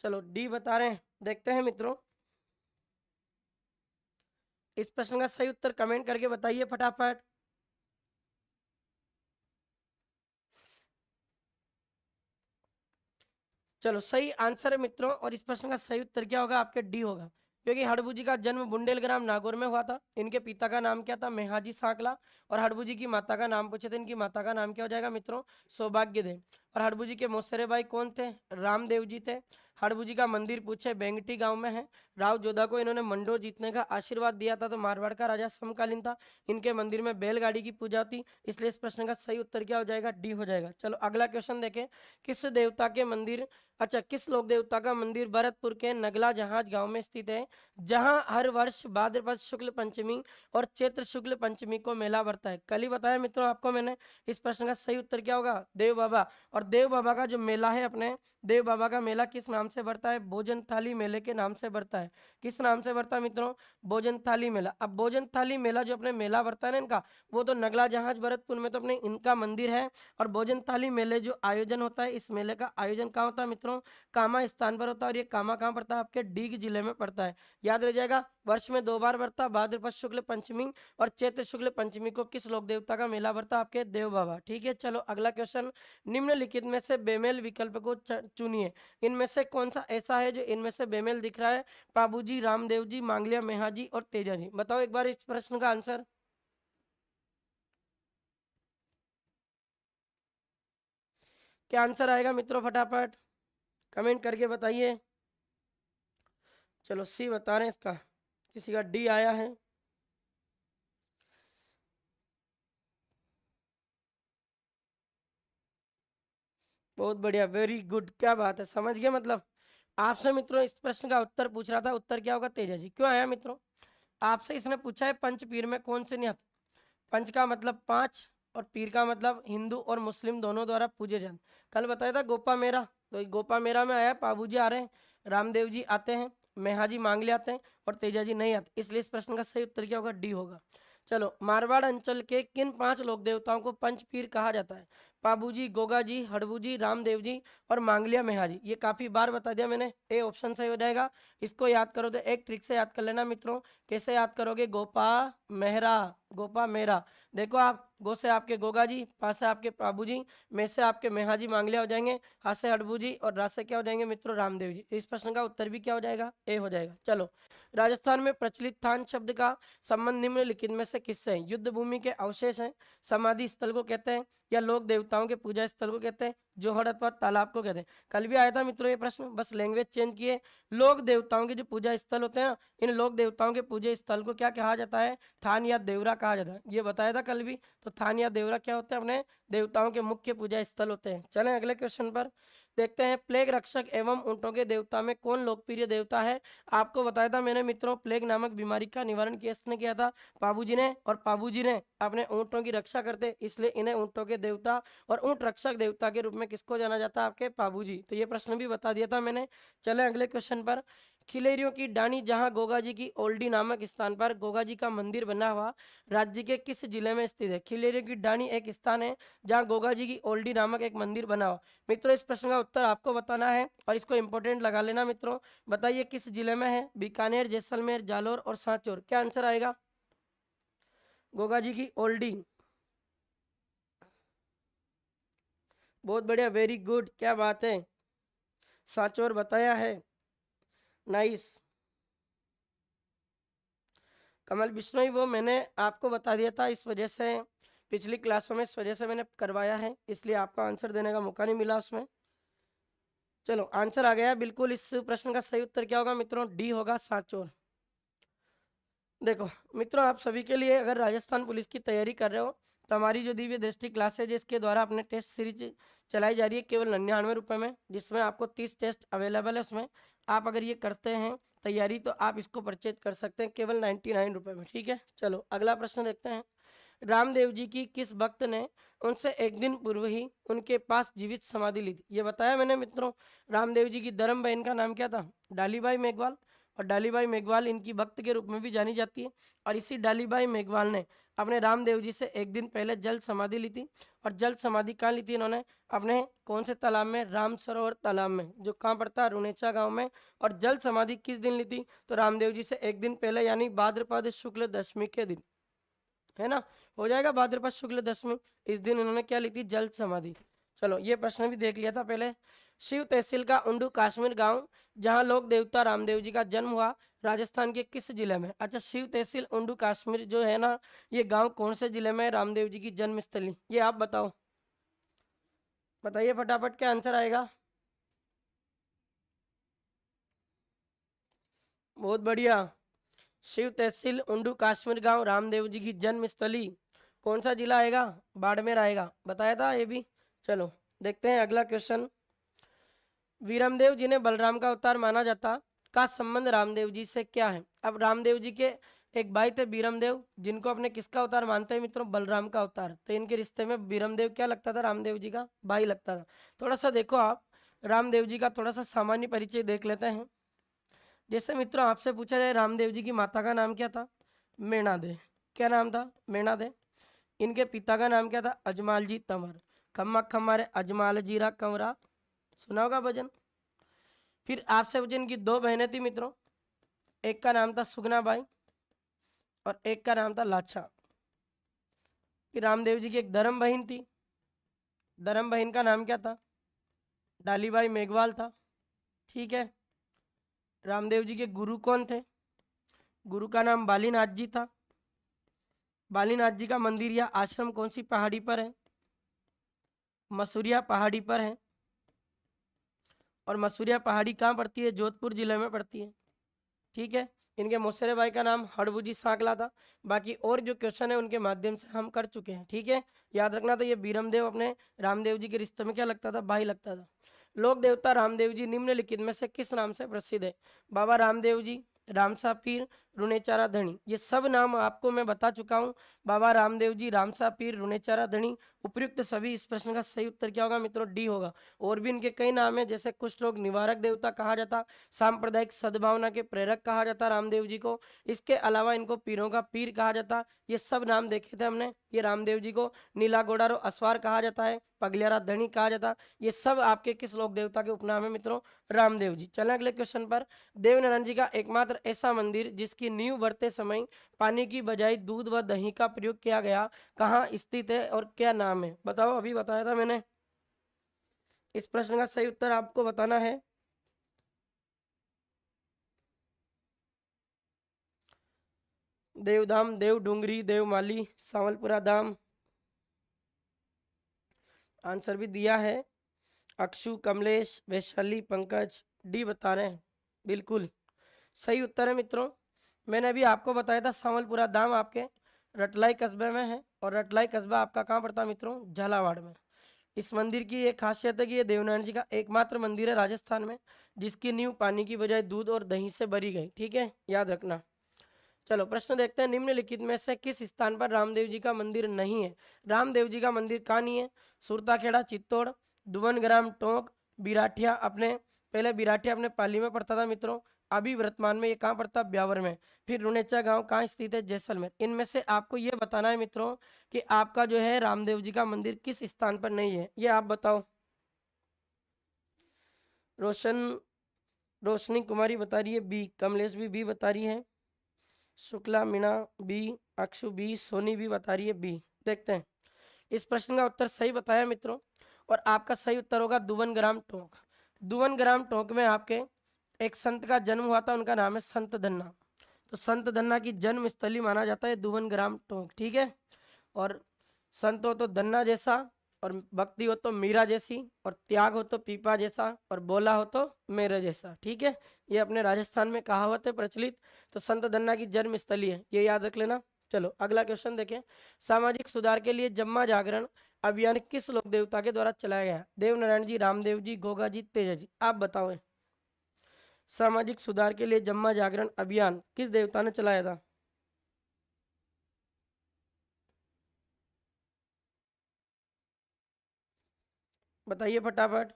चलो डी बता रहे हैं, देखते हैं मित्रों। इस प्रश्न का सही उत्तर कमेंट करके बताइए फटाफट। चलो सही आंसर है मित्रों। और इस प्रश्न का सही उत्तर क्या होगा? आपके डी होगा, क्योंकि हड़बू जी का जन्म बुंडेलग्राम नागौर में हुआ था। इनके पिता का नाम क्या था? मेहाजी सांकला। और हड़बू जी की माता का नाम पूछे थे, इनकी माता का नाम क्या हो जाएगा मित्रों? सौभाग्य दे। और हड़बू जी के मौसेरे भाई कौन थे? रामदेव जी थे। हड़बू जी का मंदिर पूछे बेंगटी गांव में है। राव जोधा को इन्होंने मंडो जीतने का आशीर्वाद दिया था, तो मारवाड़ का राजा समकालीन था। इनके मंदिर में बैलगाड़ी की पूजा होती, इसलिए इस प्रश्न का सही उत्तर क्या हो जाएगा, डी हो जाएगा। चलो अगला क्वेश्चन देखें। किस देवता के मंदिर, अच्छा किस लोक देवता का मंदिर भरतपुर के नगला जहाज गांव में स्थित है, जहां हर वर्ष भाद्रपद शुक्ल पंचमी और चैत्र शुक्ल पंचमी को मेला भरता है। कल ही बताया मित्रों आपको मैंने। इस प्रश्न का सही उत्तर क्या होगा, देव बाबा। और देव बाबा का जो मेला है अपने, देव बाबा का मेला किस नाम से बढ़ता है, भोजन थाली मेले के नाम से बढ़ता है। किस नाम से बढ़ता है मित्रों, भोजन थाली मेला। अब भोजन थाली मेला जो अपने मेला बढ़ता है ना इनका, वो तो नगला जहाज भरतपुर में तो अपने इनका मंदिर है। और भोजन थाली मेले जो आयोजन होता है, इस मेले का आयोजन कहाँ होता है मित्रों, कामा स्थान पर होता है। और ये कामा कहाँ पड़ता है, आपके डीग जिले में पड़ता है। याद रह जाएगा, वर्ष में 2 बार बढ़ता है, भाद्रपद शुक्ल पंचमी और चैत्र शुक्ल पंचमी को किस लोक देवता का मेला बढ़ता है, आपके देव बाबा। ठीक है, चलो अगला क्वेश्चन। निम्नलिखित में से बेमेल विकल्प को चुनिए। इनमें से कौन सा ऐसा है जो इनमें से बेमेल दिख रहा है, पाबूजी, रामदेव जी, मांगलिया मेहाजी और तेजा जी। बताओ एक बार इस प्रश्न का आंसर। क्या आंसर आएगा मित्रों, फटाफट कमेंट करके बताइए। चलो सी बता रहे हैं इसका, किसी का डी आया है। बहुत बढ़िया, वेरी गुड, क्या बात है, समझ गए। मतलब आपसे मित्रों इस प्रश्न का उत्तर पूछ रहा था, उत्तर क्या होगा, तेजा जी। क्यों आया मित्रों, आपसे इसने पूछा है पंच पीर में कौन से नहीं आते। पंच का मतलब 5 और पीर का मतलब हिंदू और मुस्लिम दोनों द्वारा पूजे जाते। कल बताया था गोपा मेरा, तो गोपा मेरा में आया पाबू जी आ रहे हैं, रामदेव जी आते हैं, मेहाजी मांगले आते हैं और तेजा जी नहीं आते, इसलिए इस प्रश्न का सही उत्तर क्या होगा, डी होगा। चलो, मारवाड़ अंचल के किन 5 लोक देवताओं को पंच पीर कहा जाता है, पाबू जी, गोगा जी, हड़बू जी, रामदेव जी और मांगलिया मेहाजी। ये काफी बार बता दिया मैंने, ए ऑप्शन सही हो जाएगा। इसको याद करो तो एक ट्रिक से याद कर लेना मित्रों। कैसे याद करोगे, गोपा मेहरा, गोपा मेहरा। देखो आप, गो से आपके गोगा जी, पा से आपके पाबू जी, मे से आपके मेहाजी मांगलिया हो जाएंगे, हा से हड़बू जी और रा से क्या हो जाएंगे मित्रों, रामदेव जी। इस प्रश्न का उत्तर भी क्या हो जाएगा, ए हो जाएगा। चलो, राजस्थान में प्रचलित थान शब्द का संबंध निम्नलिखित में से किससे है, युद्ध भूमि के अवशेष हैं, समाधि स्थल को कहते हैं, या लोक देवताओं के पूजा स्थल को कहते हैं, जोहड़ अथवा तालाब को कहते हैं। कल भी आया था मित्रों ये प्रश्न, बस लैंग्वेज चेंज किए। लोक देवताओं के जो पूजा स्थल होते हैं, इन लोक देवताओं के पूजा स्थल को क्या कहा जाता है, थान या देवरा कहा जाता है। ये बताया था कल भी। तो थान या देवरा क्या होते हैं, अपने देवताओं के मुख्य पूजा स्थल होते हैं। चलें अगले क्वेश्चन पर देखते हैं। प्लेग रक्षक एवं ऊंटों के देवता में कौन लोकप्रिय देवता है। आपको बताया था मैंने मित्रों, प्लेग नामक बीमारी का निवारण किसने किया था, बाबूजी ने। और बाबूजी ने अपने ऊंटों की रक्षा करते, इसलिए इन्हें ऊंटों के देवता और ऊंट रक्षक देवता के रूप में किसको जाना जाता है, आपके बाबूजी। तो ये प्रश्न भी बता दिया था मैंने। चले अगले क्वेश्चन पर। खिलेरियों की डानी, जहां गोगा जी की ओल्डी नामक स्थान पर गोगा जी का मंदिर बना हुआ, राज्य के किस जिले में स्थित है। खिलेरियों की डानी एक स्थान है जहां गोगा जी की ओल्डी नामक एक मंदिर बना हुआ। मित्रों इस प्रश्न का उत्तर आपको बताना है और इसको इंपॉर्टेंट लगा लेना मित्रों। बताइए किस जिले में है, बीकानेर, जैसलमेर, जालोर और सांचौर। क्या आंसर आएगा, गोगा जी की ओल्डी। बहुत बढ़िया, वेरी गुड, क्या बात है, सांचौर बताया है, नाइस। कमल बिश्नोई वो मैंने आपको बता दिया था, इस वजह से पिछली क्लासों में इस वजह से मैंने करवाया है, इसलिए आपको आंसर देने का मौका नहीं मिला उसमें। चलो आंसर आ गया बिल्कुल। इस प्रश्न का सही उत्तर क्या होगा मित्रों, डी होगा, सांचौर। देखो मित्रों, आप सभी के लिए अगर राजस्थान पुलिस की तैयारी कर रहे हो, तो हमारी जो दिव्य दृष्टि क्लास है जिसके द्वारा अपने टेस्ट सीरीज चलाई जा रही है केवल 99 रुपये में, जिसमें आपको 30 टेस्ट अवेलेबल है। उसमें आप अगर ये करते हैं तैयारी, तो आप इसको परचेज कर सकते हैं केवल 99 रुपये में। ठीक है, चलो अगला प्रश्न देखते हैं। रामदेव जी की किस भक्त ने उनसे एक दिन पूर्व ही उनके पास जीवित समाधि ली थी। ये बताया मैंने मित्रों। रामदेव जी की धर्म बहन का नाम क्या था, डालीबाई मेघवाल। और डालीबाई मेघवाल इनकी भक्त के रूप में भी जानी जाती है। और इसी डालीबाई मेघवाल ने अपने रामदेव जी से एक दिन पहले जल समाधि ली थी। और जल समाधि कहाँ ली थी इन्होंने, अपने कौन से तालाब में, राम सरोवर तालाब में, जो कहाँ पड़ता है, रुनेचा गांव में। और जल समाधि किस दिन ली थी, तो रामदेव जी से एक दिन पहले, यानी भाद्रपद शुक्ल दशमी के दिन, है ना, हो जाएगा भाद्रपद शुक्ल दशमी। इस दिन इन्होंने क्या ली थी, जल समाधि। चलो ये प्रश्न भी देख लिया था पहले। शिव तहसील का उंडू काश्मीर गांव, जहां लोक देवता रामदेव जी का जन्म हुआ, राजस्थान के किस जिले में। अच्छा, शिव तहसील उंडू काश्मीर जो है ना, ये गांव कौन से जिले में है, रामदेव जी की जन्मस्थली, ये आप बताओ, बताइए फटाफट, क्या आंसर आएगा। बहुत बढ़िया। शिव तहसील उंडू काश्मीर गांव रामदेव जी की जन्म स्थली कौन सा जिला आएगा? बाड़मेर आएगा, बताया था ये भी। चलो देखते हैं अगला क्वेश्चन। वीरमदेव जी ने बलराम का अवतार माना जाता, का संबंध रामदेव जी से क्या है? अब रामदेव जी के एक भाई थे बीरमदेव, जिनको अपने किसका अवतार मानते हैं मित्रों? बलराम का अवतार। तो इनके रिश्ते में बीरमदेव क्या लगता था? रामदेव जी का भाई लगता था। थोड़ा सा देखो आप, रामदेव जी का थोड़ा सा सामान्य परिचय देख लेते हैं। जैसे मित्रों आपसे पूछा जाए रामदेव जी की माता का नाम क्या था? मेणा दे। क्या नाम था? मेणा दे। इनके पिता का नाम क्या था? अजमाल जी तंवर। खम्मा खम्मारे अजमाल जीरा कंवरा, सुना होगा भजन। फिर आपसे पूछे इनकी दो बहनें थी मित्रों, एक का नाम था सुगना बाई और एक का नाम था लाछा। फिर रामदेव जी की एक धर्म बहन थी, धर्म बहन का नाम क्या था? डालीबाई मेघवाल था। ठीक है। रामदेव जी के गुरु कौन थे? गुरु का नाम बालीनाथ जी था। बालीनाथ जी का मंदिर या आश्रम कौन सी पहाड़ी पर है? मसूरिया पहाड़ी पर है। और मसूरिया पहाड़ी कहाँ पड़ती है? जोधपुर जिले में पड़ती है। ठीक है। इनके मौसेरे भाई का नाम हड़बूजी सांकला था। बाकी और जो क्वेश्चन है उनके माध्यम से हम कर चुके हैं। ठीक है, याद रखना। तो ये बीरमदेव अपने रामदेव जी के रिश्ते में क्या लगता था? भाई लगता था। लोक देवता रामदेव जी निम्नलिखित में से किस नाम से प्रसिद्ध है? बाबा रामदेव जी, रामसा पीर, रुनेचारा धनी। ये सब नाम आपको मैं बता चुका हूँ। बाबा रामदेव जी, रामसा पीर, रुनेचारा धनी, उपयुक्त सभी। इस प्रश्न का सही उत्तर क्या होगा मित्रों? डी होगा। और भी इनके कई नाम है, जैसे कुछ लोग निवारक देवता कहा जाता, सांप्रदायिक सद्भावना के प्रेरक कहा जाता रामदेव जी को। इसके अलावा इनको पीरों का पीर कहा जाता। ये सब नाम देखे थे हमने। ये रामदेव जी को नीला गोडारो अस्वार कहा जाता है, पगलियारा धनी कहा जाता। ये सब आपके किस लोक देवता के उपनाम है मित्रों? रामदेव जी। चलें अगले क्वेश्चन पर। देवनारायण जी का एकमात्र ऐसा मंदिर जिसकी नींव भरते समय पानी की बजाय दूध व दही का प्रयोग किया गया, कहाँ स्थित है और क्या नाम है? बताओ, अभी बताया था मैंने। इस प्रश्न का सही उत्तर आपको बताना है। देवधाम, देव डूंगरी, देवमाली, सांवलपुरा धाम। आंसर भी दिया है। अक्षु, कमलेश, वैशाली, पंकज डी बता रहे हैं। बिल्कुल सही उत्तर है मित्रों। मैंने अभी आपको बताया था सांवलपुरा धाम आपके रटलाई कस्बे में है, और रटलाई कस्बा आपका कहाँ पड़ता है मित्रों? झालावाड़ में। इस मंदिर की एक खासियत है कि ये देवनारायण जी का एकमात्र मंदिर है राजस्थान में जिसकी नींव पानी की बजाय दूध और दही से भरी गई। ठीक है, याद रखना। चलो प्रश्न देखते हैं। निम्नलिखित में से किस स्थान पर रामदेव जी का मंदिर नहीं है? रामदेव जी का मंदिर कहाँ नहीं है? सुरताखेड़ा चित्तौड़, दुवनग्राम टोंक, बिराठिया अपने, पहले बिराठिया अपने पाली में पड़ता था मित्रों, अभी वर्तमान में ये कहाँ पड़ता? ब्यावर में। फिर रुनेचा गांव कहाँ स्थित है? जैसलमेर। इनमें से आपको ये बताना है मित्रों कि आपका जो है रामदेव जी का मंदिर किस स्थान पर नहीं है, ये आप बताओ। रोशन, रोशनी कुमारी बता रही है बी, कमलेश भी बी बता रही है, शुक्ला मीना बी, अक्षु बी, सोनी भी बता रही है बी। देखते हैं। इस प्रश्न का उत्तर सही बताया मित्रों, और आपका सही उत्तर होगा दुवन ग्राम टोंक। दुवन ग्राम टोंक में आपके एक संत का जन्म हुआ था, उनका नाम है संत धन्ना। तो संत धन्ना की जन्म स्थली माना जाता है दुवन ग्राम टोंक। ठीक है। और संत हो तो धन्ना जैसा, और भक्ति हो तो मीरा जैसी, और त्याग हो तो पीपा जैसा, और बोला हो तो मेरे जैसा। ठीक है, ये अपने राजस्थान में कहावत है प्रचलित। तो संत धन्ना की जन्म स्थली है, ये याद रख लेना। चलो अगला क्वेश्चन देखें। सामाजिक सुधार के लिए जम्मा जागरण अभियान किस लोक देवता के द्वारा चलाया गया? देवनारायण जी, रामदेव जी, गोगा जी, तेजा जी। आप बताओ। सामाजिक सुधार के लिए जम्मा जागरण अभियान किस देवता ने चलाया था? बताइए फटाफट।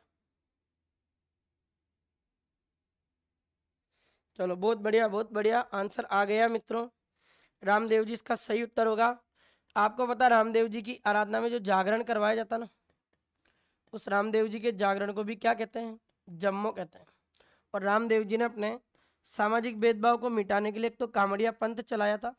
चलो बहुत बढ़िया, बहुत बढ़िया, आंसर आ गया मित्रों। रामदेव जी इसका सही उत्तर होगा। आपको पता रामदेव जी की आराधना में जो जागरण करवाया जाता ना, उस रामदेव जी के जागरण को भी क्या कहते हैं? जम्मो कहते हैं। और रामदेव जी ने अपने सामाजिक भेदभाव को मिटाने के लिए एक तो कामड़िया पंथ चलाया था,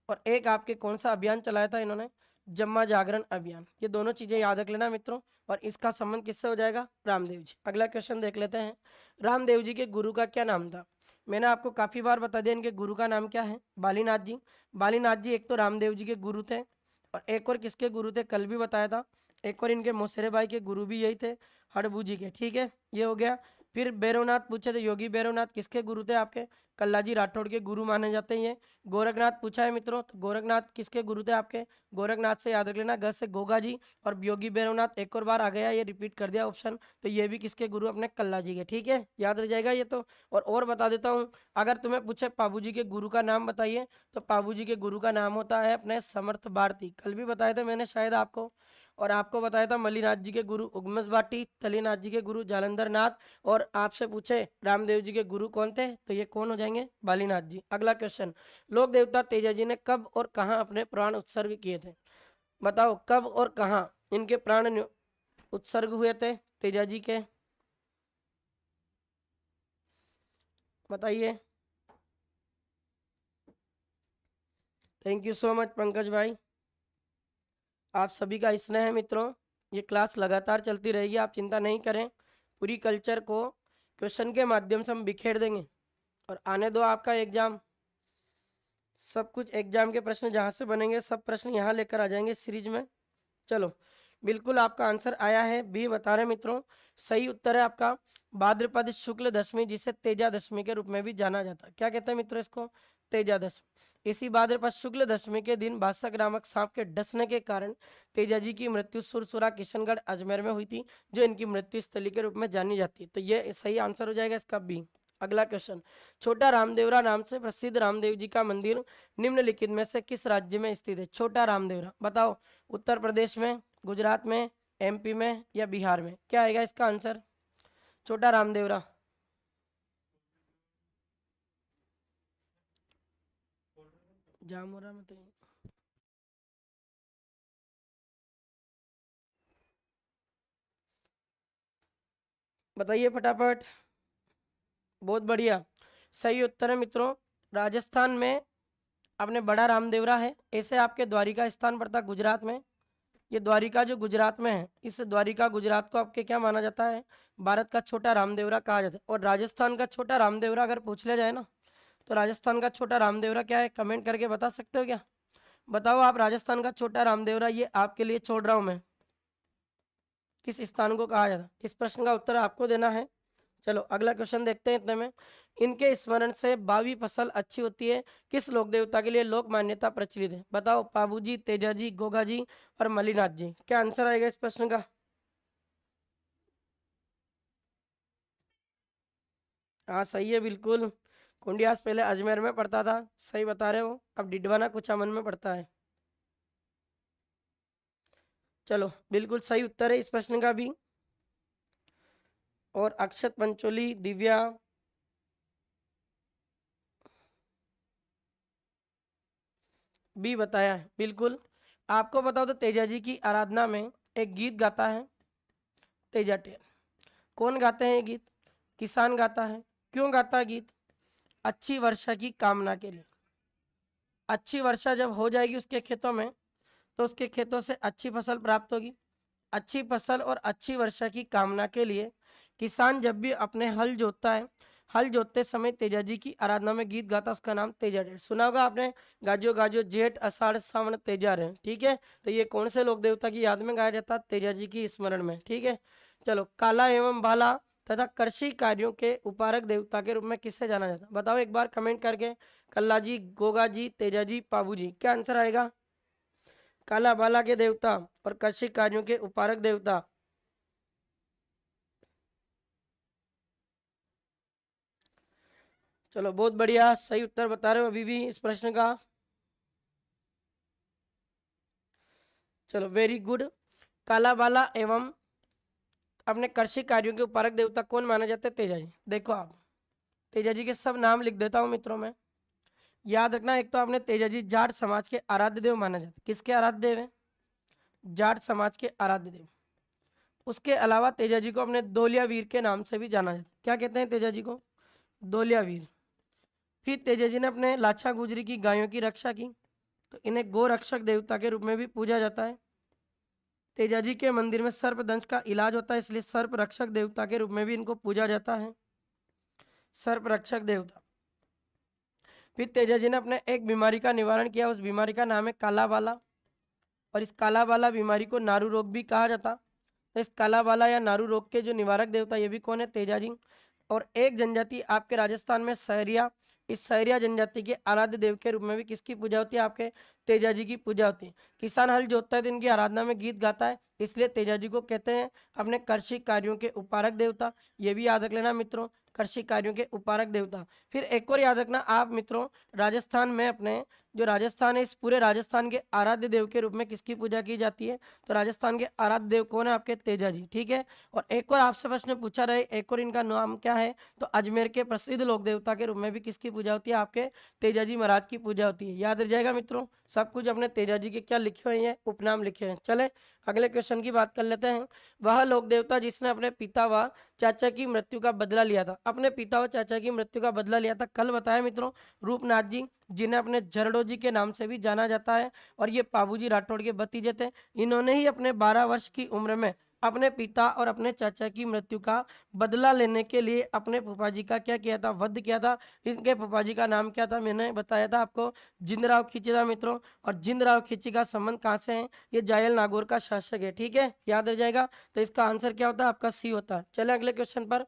और एक आपके कौन सा अभियान चलाया था इन्होंने? जम्मा जागरण अभियान। ये दोनों चीजें याद रख लेना मित्रों, और इसका संबंध किससे हो जाएगा? रामदेव जी। अगला क्वेश्चन देख लेते हैं। रामदेव जी के गुरु का क्या नाम था? मैंने आपको काफी बार बता दिया इनके गुरु का नाम क्या है। बालीनाथ जी। बालीनाथ जी एक तो रामदेव जी के गुरु थे, और एक और किसके गुरु थे कल भी बताया था, एक और इनके मौसेरे भाई के गुरु भी यही थे, हड़बू जी के। ठीक है, ये हो गया। फिर भैरवनाथ पूछे थे, योगी भैरवनाथ किसके गुरु थे आपके? कल्लाजी राठौड़ के गुरु माने जाते हैं ये। गोरखनाथ पूछा है मित्रों, तो गोरखनाथ किसके गुरु थे आपके? गोरखनाथ से याद रख लेना, ग से गोगा जी। और योगी भैरवनाथ एक और बार आ गया, ये रिपीट कर दिया ऑप्शन, तो ये भी किसके गुरु? अपने कल्लाजी के। ठीक है, याद रह जाएगा ये तो। और बता देता हूँ, अगर तुम्हें पूछे पाबू जी के गुरु का नाम बताइए, तो पाबू जी के गुरु का नाम होता है अपने समर्थ भारती, कल भी बताए थे मैंने शायद आपको। और आपको बताया था मल्लीनाथ जी के गुरु उगमस भाटी, तलीनाथ जी के गुरु जालंधर नाथ, और आपसे पूछे रामदेव जी के गुरु कौन थे, तो ये कौन हो जाएंगे? बालीनाथ जी। अगला क्वेश्चन, लोक देवता तेजा जी ने कब और कहाँ अपने प्राण उत्सर्ग किए थे? बताओ कब और कहाँ इनके प्राण उत्सर्ग हुए थे तेजा जी के? बताइए। Thank you so much Pankaj भाई, आप सभी का स्नेह है मित्रों। ये क्लास लगातार चलती रहेगी, आप चिंता नहीं करें। पूरी कल्चर को क्वेश्चन के माध्यम से हम बिखेर देंगे, और आने दो आपका एग्जाम। सब कुछ एग्जाम के प्रश्न जहाँ से बनेंगे, सब प्रश्न यहाँ लेकर आ जाएंगे सीरीज में। चलो, बिल्कुल आपका आंसर आया है, बी बता रहे मित्रों। सही उत्तर है आपका भाद्रपद शुक्ल दशमी, जिसे तेजा दशमी के रूप में भी जाना जाता है। क्या कहते हैं मित्रों इसको? तेजा दशमी। इसी भाद्रपद शुक्ल दशमी के दिन बासक नामक सांप के डसने के कारण तेजा जी की मृत्यु सुरसुरा किशनगढ़ अजमेर में हुई थी, जो इनकी मृत्यु स्थली के रूप में जानी जाती है। तो ये सही आंसर हो जाएगा इसका बी। अगला क्वेश्चन, छोटा रामदेवरा नाम से प्रसिद्ध रामदेव जी का मंदिर निम्नलिखित में से किस राज्य में स्थित है? छोटा रामदेवरा, बताओ उत्तर प्रदेश में, गुजरात में, एमपी में, या बिहार में? क्या आएगा इसका आंसर? छोटा रामदेवरा। जामोरा में तो बताइए फटाफट। बहुत बढ़िया, सही उत्तर है मित्रों, राजस्थान में अपने बड़ा रामदेवरा है। ऐसे आपके द्वारिका स्थान पड़ता है गुजरात में। ये द्वारिका जो गुजरात में है, इस द्वारिका गुजरात को आपके क्या माना जाता है? भारत का छोटा रामदेवरा कहा जाता है। और राजस्थान का छोटा रामदेवरा अगर पूछ लिया जाए ना, तो राजस्थान का छोटा रामदेवरा क्या है? कमेंट करके बता सकते हो क्या? बताओ आप, राजस्थान का छोटा रामदेवरा, ये आपके लिए छोड़ रहा हूं मैं, किस स्थान को कहा जाता है? इस प्रश्न का उत्तर आपको देना है। चलो अगला क्वेश्चन देखते हैं इतने में। इनके स्मरण से बावी फसल अच्छी होती है, किस लोक देवता के लिए लोक मान्यता प्रचलित है? बताओ, पाबू जी, तेजा जी, गोगा जी, और मलिनाथ जी। क्या आंसर आएगा इस प्रश्न का? हाँ सही है बिल्कुल, कुंडियास पहले अजमेर में पड़ता था, सही बता रहे हो। अब डिडवाना कुचामन में पड़ता है। चलो बिल्कुल सही उत्तर है इस प्रश्न का भी। और अक्षत पंचोली, दिव्या, भी बताया है बिल्कुल। आपको बताओ तो तेजा जी की आराधना में एक गीत गाता है तेजा टेर, कौन गाते हैं ये गीत? किसान गाता है। क्यों गाता है गीत? अच्छी वर्षा की कामना के लिए। अच्छी वर्षा जब हो जाएगी उसके खेतों में, तो उसके खेतों से अच्छी फसल प्राप्त होगी। अच्छी फसल और अच्छी वर्षा की कामना के लिए किसान जब भी अपने हल जोतता है, हल जोतते समय तेजा जी की आराधना में गीत गाता, उसका नाम तेजा टेर। सुना होगा आपने, गाजो गाजो जेठ अषाढ़ सावन तेजा रे। ठीक है, तो ये कौन से लोक देवता की याद में गाया जाता है? तेजा जी की स्मरण में। ठीक है, चलो, काला एवं बाला तथा कृषि कार्यों के उपारक देवता के रूप में किसे जाना जाता है? बताओ एक बार कमेंट करके। कल्ला जी, गोगा जी, तेजा जी, पाबू जी। क्या आंसर आएगा? काला बाला के देवता और कृषि कार्यों के उपारक देवता। चलो बहुत बढ़िया, सही उत्तर बता रहे हो अभी भी इस प्रश्न का। चलो वेरी गुड। काला बाला एवं अपने कृषि कार्यों के उपारक देवता कौन माने जाते हैं? तेजा जी। देखो आप, तेजा जी के सब नाम लिख देता हूँ मित्रों में, याद रखना। एक तो आपने तेजा जी जाट समाज के आराध्य देव माना जाता है। किसके आराध्य देव है? जाट समाज के आराध्य देव। उसके अलावा तेजा जी को अपने दोलिया वीर के नाम से भी जाना जाता है। क्या कहते हैं तेजा जी को? दोलिया वीर। फिर तेजा जी ने अपने लाछा गुजरी की गायों की रक्षा की, तो इन्हें गो रक्षक देवता के रूप में भी पूजा जाता है। तेजा जी के मंदिर में सर्पदंश का इलाज होता है, इसलिए सर्प रक्षक देवता के रूप में भी इनको पूजा जाता है, सर्प रक्षक देवता। फिर तेजा जी ने अपने एक बीमारी का निवारण किया, उस बीमारी का नाम है काला बाला, और इस काला बाला बीमारी को नारू रोग भी कहा जाता। तो इस काला बाला या नारू रोग के जो निवारक देवता, ये भी कौन है? तेजा जी। और एक जनजाति आपके राजस्थान में सहरिया, इस सहरिया जनजाति के आराध्य देव के रूप में भी किसकी पूजा होती है? आपके तेजा जी की पूजा होती है। किसान हल जोतता है तो इनकी आराधना में गीत गाता है, इसलिए तेजा जी को कहते हैं अपने कृषि कार्यों के उपारक देवता। ये भी याद रख लेना मित्रों, कृषि कार्यों के उपारक देवता। फिर एक और याद रखना आप मित्रों, राजस्थान में अपने जो राजस्थान है, इस पूरे राजस्थान के आराध्य देव के रूप में किसकी पूजा की जाती है? तो राजस्थान के आराध्य देव कौन है? आपके तेजा जी। ठीक है, और एक और आपसे प्रश्न पूछा रहे, एक और इनका नाम क्या है? तो अजमेर के प्रसिद्ध लोक देवता के रूप में भी किसकी पूजा होती है? आपके तेजा जी महाराज की पूजा होती है। याद रह जाएगा मित्रों, सब कुछ अपने तेजा जी के क्या लिखे हुए हैं? उपनाम लिखे हैं। चले अगले क्वेश्चन की बात कर लेते हैं। वह लोक देवता जिसने अपने पिता व चाचा की मृत्यु का बदला लिया था, अपने पिता व चाचा की मृत्यु का बदला लिया था, कल बताया मित्रों, रूपनाथ जी, जिन्हें अपने झरडो जी के नाम से भी जाना जाता है, और ये पाबूजी राठौड़ के भतीजे थे। इन्होंने ही अपने 12 वर्ष की उम्र में अपने पिता और अपने चाचा की मृत्यु का बदला लेने के लिए अपने फूफा जी का क्या किया था? वध किया था। इनके फूफा जी का नाम क्या था? मैंने बताया था आपको, जिंदराव खींची था मित्रों। और जिंदराव खींची का संबंध कहाँ से है? ये जायल नागौर का शासक है। ठीक है, याद रह जाएगा। तो इसका आंसर क्या होता है? आपका सी होता है। चले अगले क्वेश्चन पर।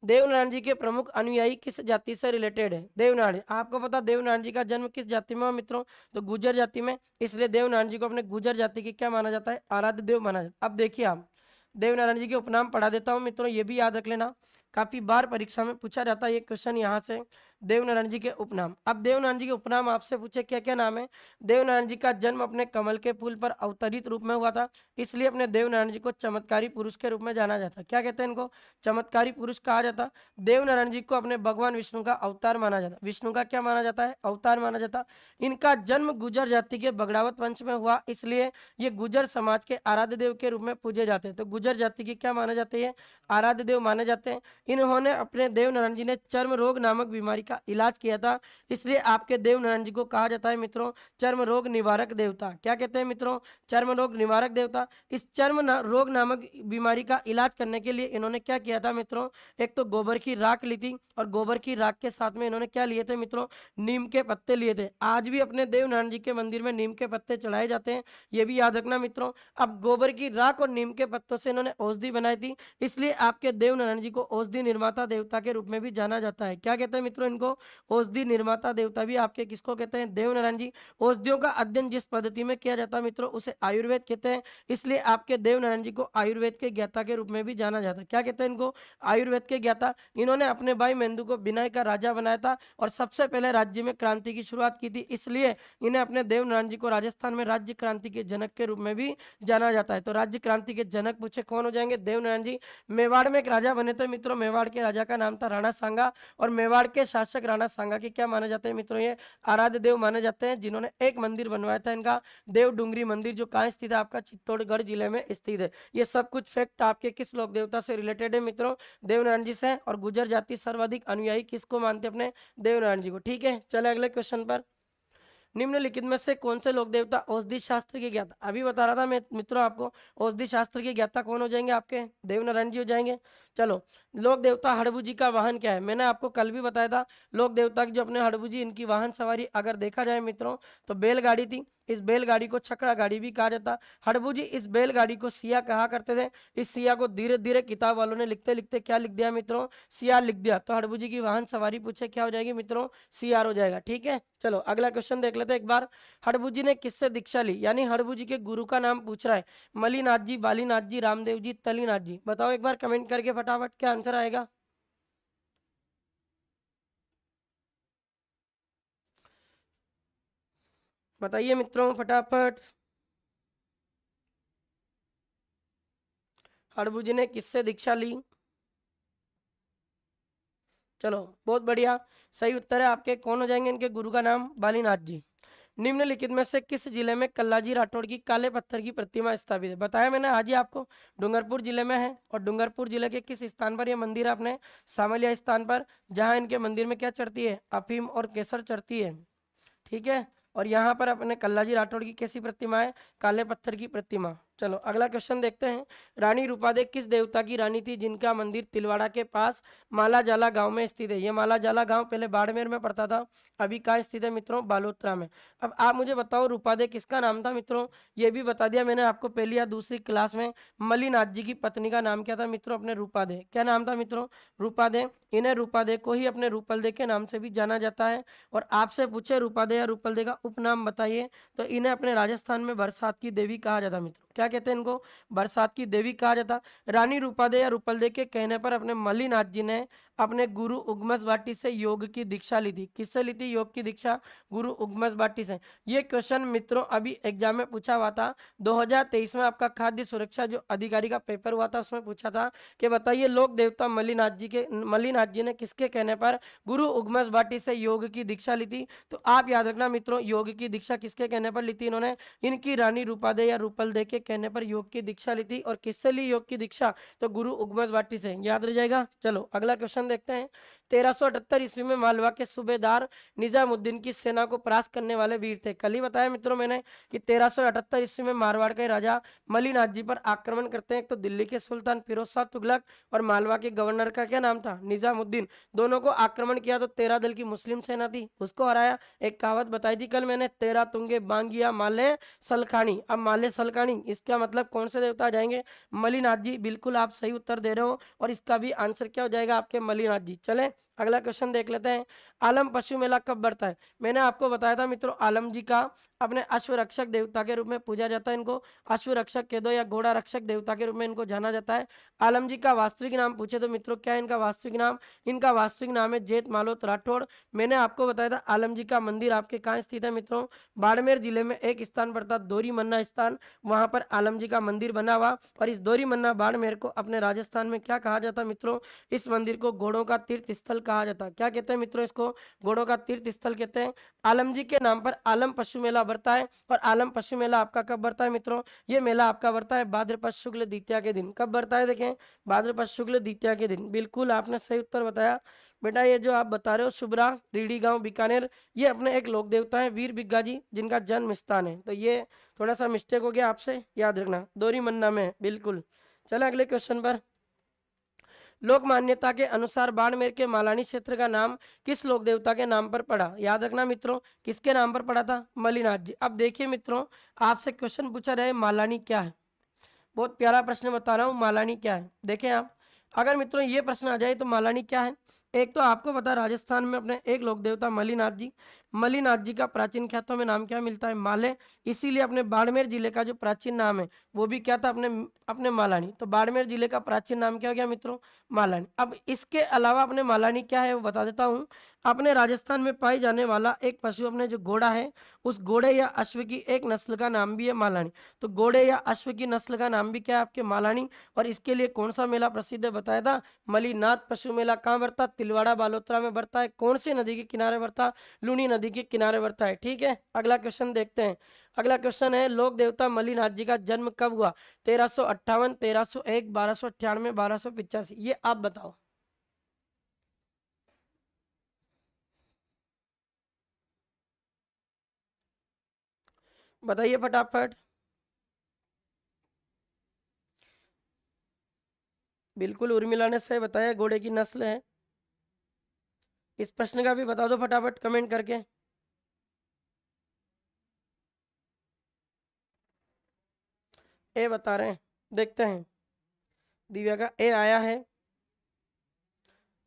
देवनारायण जी के प्रमुख अनुयायी किस जाति से रिलेटेड है? देवनारायण, आपको पता देवनारायण जी का जन्म किस जाति में हुआ मित्रों? तो गुर्जर जाति में, इसलिए देवनारायण जी को अपने गुर्जर जाति की क्या माना जाता है? आराध्य देव माना जाता है। अब देखिए आप, देवनारायण जी के उपनाम पढ़ा देता हूँ मित्रों, ये भी याद रख लेना, काफी बार परीक्षा में पूछा जाता है ये क्वेश्चन यहाँ से। देवनारायण जी के उपनाम, अब देवनारायण जी के उपनाम आपसे पूछे क्या क्या नाम है? देवनारायण जी का जन्म अपने कमल के फूल पर अवतरित रूप में हुआ था, इसलिए अपने देवनारायण जी को चमत्कारी पुरुष के रूप में जाना जाता। क्या कहते हैं इनको? चमत्कारी पुरुष कहा जाता। देवनारायण जी को अपने भगवान विष्णु का अवतार माना जाता। विष्णु का क्या माना जाता है? अवतार माना जाता। इनका जन्म गुर्जर जाति के बगड़ावत वंश में हुआ, इसलिए ये गुर्जर समाज के आराध्य देव के रूप में पूजे जाते हैं। तो गुर्जर जाति की क्या माने जाते हैं? आराध्य देव माने जाते हैं। इन्होंने अपने देवनारायण जी ने चर्म रोग नामक बीमारी का इलाज किया था, इसलिए आपके देवनारायण जी को कहा जाता है मित्रों चर्म रोग निवारक देवता। क्या कहते हैं मित्रों? चर्म रोग निवारक देवता। इस रोग नामक बीमारी का इलाज करने के लिए इन्होंने क्या किया था मित्रों? एक तो गोबर की राख ली थी, और गोबर की राख के साथ में इन्होंने क्या लिए थे मित्रों? नीम के पत्ते लिए थे। आज भी अपने देवनारायण जी के मंदिर में नीम के पत्ते चढ़ाए जाते हैं, ये भी याद रखना मित्रों। अब गोबर की राख और नीम के पत्तों से इन्होंने औषधि बनाई थी, इसलिए आपके देवनारायण जी को औषधि निर्माता देवता के रूप में भी जाना जाता है। क्या कहते हैं मित्रों इनको? औषधि निर्माता देवता भी आपके किसको कहते हैं? देवनारायण जी। औषधियों का अध्ययन जिस पद्धति में किया जाता है मित्रों, उसे आयुर्वेद कहते हैं, इसलिए आपके देवनारायण जी को आयुर्वेद के ज्ञाता के रूप में भी जाना जाता है। क्या कहते हैं इनको? आयुर्वेद के ज्ञाता। इन्होंने अपने भाई मेंदु को बिनाई का राजा बनाया था, और सबसे पहले राज्य में क्रांति की शुरुआत की थी, इसलिए इन्हें अपने देवनारायण जी को राजस्थान में राज्य क्रांति के जनक के रूप में भी जाना जाता है। तो राज्य क्रांति के जनक पूछे कौन हो जाएंगे? देवनारायण जी। मेवाड़ में एक राजा बने थे मित्रों, मेवाड़ के राजा का नाम था राणा सांगा, और मेवाड़ के शासक राणा सांगा के क्या माने जाते हैं मित्रों? ये आराध्य देव माने जाते हैं, जिन्होंने एक मंदिर बनवाया था इनका, देव डूंगरी मंदिर, जो कहाँ स्थित है? आपका चित्तौड़गढ़ जिले में स्थित है। ये सब कुछ फैक्ट आपके किस लोक देवता से रिलेटेड है मित्रों? देवनारायण जी से। और गुर्जर जाति सर्वाधिक अनुयायी किसको मानते हैं? अपने देवनारायण जी को। ठीक है, चले अगले क्वेश्चन पर। निम्नलिखित में से कौन से लोक देवता औषधि शास्त्र के ज्ञाता? अभी बता रहा था मैं मित्रों आपको, औषधि शास्त्र के ज्ञाता कौन हो जाएंगे? आपके देवनारायण जी हो जाएंगे। चलो, लोक देवता हड़बू जी का वाहन क्या है? मैंने आपको कल भी बताया था, लोक देवता की जो अपने हड़बू जी, इनकी वाहन सवारी अगर देखा जाए मित्रों, तो बैलगाड़ी थी। इस बैलगाड़ी को छकड़ा गाड़ी भी कहा जाता। हड़बू जी इस बैलगाड़ी को सिया कहा करते थे। इस सिया को धीरे धीरे किताब वालों ने लिखते लिखते क्या लिख दिया मित्रों? सियार लिख दिया। तो हड़बू जी की वाहन सवारी पूछे क्या हो जाएगी मित्रों? सियार हो जाएगा। ठीक है, चलो अगला क्वेश्चन देख लेते हैं एक बार। हड़बू जी ने किससे दीक्षा ली? यानी हड़बू जी के गुरु का नाम पूछ रहा है। मलिनाथ जी, बालीनाथ जी, रामदेव जी, तलीनाथ जी। बताओ एक बार कमेंट करके फटाफट, क्या आंसर आएगा? बताइए मित्रों फटाफट। हड़बू जी ने किससे दीक्षा ली? चलो बहुत बढ़िया, सही उत्तर है आपके। कौन हो जाएंगे इनके गुरु का नाम? बालीनाथ जी। निम्नलिखित में से किस जिले में कल्लाजी राठौड़ की काले पत्थर की प्रतिमा स्थापित है? बताया मैंने आज ही आपको, डूंगरपुर जिले में है। और डूंगरपुर जिले के किस स्थान पर यह मंदिर है? अपने सामलिया स्थान पर, जहां इनके मंदिर में क्या चढ़ती है? अफीम और केसर चढ़ती है। ठीक है, और यहाँ पर अपने कल्लाजी राठौड़ की कैसी प्रतिमा है? काले पत्थर की प्रतिमा। चलो अगला क्वेश्चन देखते हैं। रानी रूपादे किस देवता की रानी थी जिनका मंदिर तिलवाड़ा के पास मालाजाला गांव में स्थित है? ये मालाजाला गांव पहले बाड़मेर में पड़ता था, अभी कहाँ स्थित है मित्रों? बालोतरा में। अब आप मुझे बताओ रूपादे किसका नाम था मित्रों? ये भी बता दिया मैंने आपको पहली या दूसरी क्लास में। मल्लीनाथ जी की पत्नी का नाम क्या था मित्रों? अपने रूपादे। क्या नाम था मित्रों? रूपादे। इन्हें रूपादे को ही अपने रूपलदे के नाम से भी जाना जाता है। और आपसे पूछे रूपादे या रूपलदे का उपनाम बताइए, तो इन्हें अपने राजस्थान में बरसात की देवी कहा जाता मित्रों। क्या कहते हैं इनको? बरसात की देवी कहा जाता। रानी रूपादे या रूपलदे के कहने पर अपने मल्लीनाथ जी ने अपने गुरु उगमस बाटी से योग की दीक्षा ली थी। किससे ली थी योग की दीक्षा? गुरु उगमस बाटी से। ये क्वेश्चन मित्रों अभी एग्जाम में पूछा हुआ था 2023 में। आपका खाद्य सुरक्षा जो अधिकारी का पेपर हुआ था उसमें पूछा था कि बताइए लोक देवता मल्लीनाथ जी ने किसके कहने पर गुरु उगमस बाटी से योग की दीक्षा ली थी? तो आप याद रखना मित्रों, योग की दीक्षा किसके कहने पर ली थी इन्होंने? इनकी रानी रूपादे या रूपलदे के कहने पर योग की दीक्षा ली थी। और किससे ली योग की दीक्षा? तो गुरु उगमस बाटी से। याद रह जाएगा। चलो अगला क्वेश्चन देखते हैं। 1378 ईस्वी में मालवा के सूबेदार निजामुद्दीन की सेना को परास्त करने वाले वीर थे। कल ही बताया मित्रों मैंने कि 1378 ईस्वी में मारवाड़ के राजा मलिनाथ जी पर आक्रमण करते हैं। तो दिल्ली के सुल्तान फिरोज शाह तुगलक और मालवा के गवर्नर का क्या नाम था? निजामुद्दीन। दोनों को आक्रमण किया तो 13 दल की मुस्लिम सेना थी, उसको हराया। एक कहावत बताई थी कल मैंने, 13 तुंगे बांगिया माले सलखानी। अब माले सलखानी इसका मतलब कौन से देवता आ जाएंगे? मलिनाथ जी। बिल्कुल आप सही उत्तर दे रहे हो और इसका भी आंसर क्या हो जाएगा? आपके मलिनाथ जी। चले अगला क्वेश्चन देख लेते हैं। आलम पशु मेला कब बढ़ता है? मैंने आपको बताया था मित्रों आलम जी का अपने अश्व रक्षक देवता के रूप में पूजा जाता है। इनको अश्व रक्षक कह दो या घोड़ा रक्षक देवता के रूप में इनको जाना जाता है। आलम जी का वास्तविक नाम पूछे तो मित्रों क्या है इनका वास्तविक नाम? इनका वास्तविक नाम है जेठ मालोत राठौड़। मैंने आपको बताया था आलम जी का मंदिर आपके कहाँ स्थित है मित्रों? बाड़मेर जिले में एक स्थान पड़ता दोरी मन्ना स्थान, वहां पर आलम जी का मंदिर बना हुआ। और इस दोरी मन्ना बाड़मेर को अपने राजस्थान में क्या कहा जाता मित्रों? इस मंदिर को घोड़ों का तीर्थ स्थल कहा जाता है। क्या कहते हैं मित्रों? इसको घोड़ों का तीर्थ स्थल कहते हैं। आलम जी के नाम पर आलम पशु मेला बढ़ता है। और आलम पशु मेला आपका कब बढ़ता है मित्रों? ये मेला आपका बढ़ता है भाद्रपद शुक्ल द्वितीया के दिन। कब बढ़ता है? देखें, भाद्रपद शुक्ल द्वितीया के दिन। बिल्कुल आपने सही उत्तर बताया बेटा। ये जो आप बता रहे हो शुभ्रा रीडी गांव बीकानेर, ये अपने एक लोक देवता है वीर बिग्गा जी जिनका जन्म स्थान है। तो ये थोड़ा सा मिस्टेक हो गया आपसे, याद रखना दोरी मन्ना में। बिल्कुल। चले अगले क्वेश्चन पर। लोक मान्यता के अनुसार बाड़मेर के मालानी क्षेत्र का नाम किस लोक देवता के नाम पर पड़ा? याद रखना मित्रों किसके नाम पर पड़ा था? मलिनाथ जी। अब देखिए मित्रों आपसे क्वेश्चन पूछा रहे मालानी क्या है। बहुत प्यारा प्रश्न बता रहा हूँ, मालानी क्या है। देखें आप, अगर मित्रों ये प्रश्न आ जाए तो मालानी क्या है? एक तो आपको पता राजस्थान में अपने एक लोक देवता मलिनाथ जी। मलिनाथ जी का प्राचीन ख्यातों में नाम क्या मिलता है? माले। इसीलिए अपने बाड़मेर जिले का जो प्राचीन नाम है वो भी क्या था? अपने अपने मालानी। तो बाड़मेर जिले का प्राचीन नाम क्या हो गया मित्रों? मालानी। अब इसके अलावा अपने मालानी क्या है वो बता देता हूँ। अपने राजस्थान में पाई जाने वाला एक पशु अपने जो घोड़ा है, उस घोड़े या अश्व की एक नस्ल का नाम भी है मालानी। तो घोड़े या अश्व की नस्ल का नाम भी क्या है? आपके मालानी। और इसके लिए कौन सा मेला प्रसिद्ध है बताया था? मलिनाथ पशु मेला। कहाँ बढ़ता? तिलवाड़ा बालोतरा में बढ़ता है। कौन सी नदी के किनारे बढ़ता? लूनी नदी के किनारे बढ़ता है। ठीक है, अगला क्वेश्चन देखते हैं। अगला क्वेश्चन है लोक देवता मलिनाथ जी का जन्म कब हुआ? 1358, 1301, 1298, 1285। ये आप बताओ। बताइए फटाफट। बिल्कुल उर्मिला ने सही बताया, घोड़े की नस्ल है। इस प्रश्न का भी बता दो फटाफट कमेंट करके। ए बता रहे हैं, देखते हैं। दिव्या का ए आया है।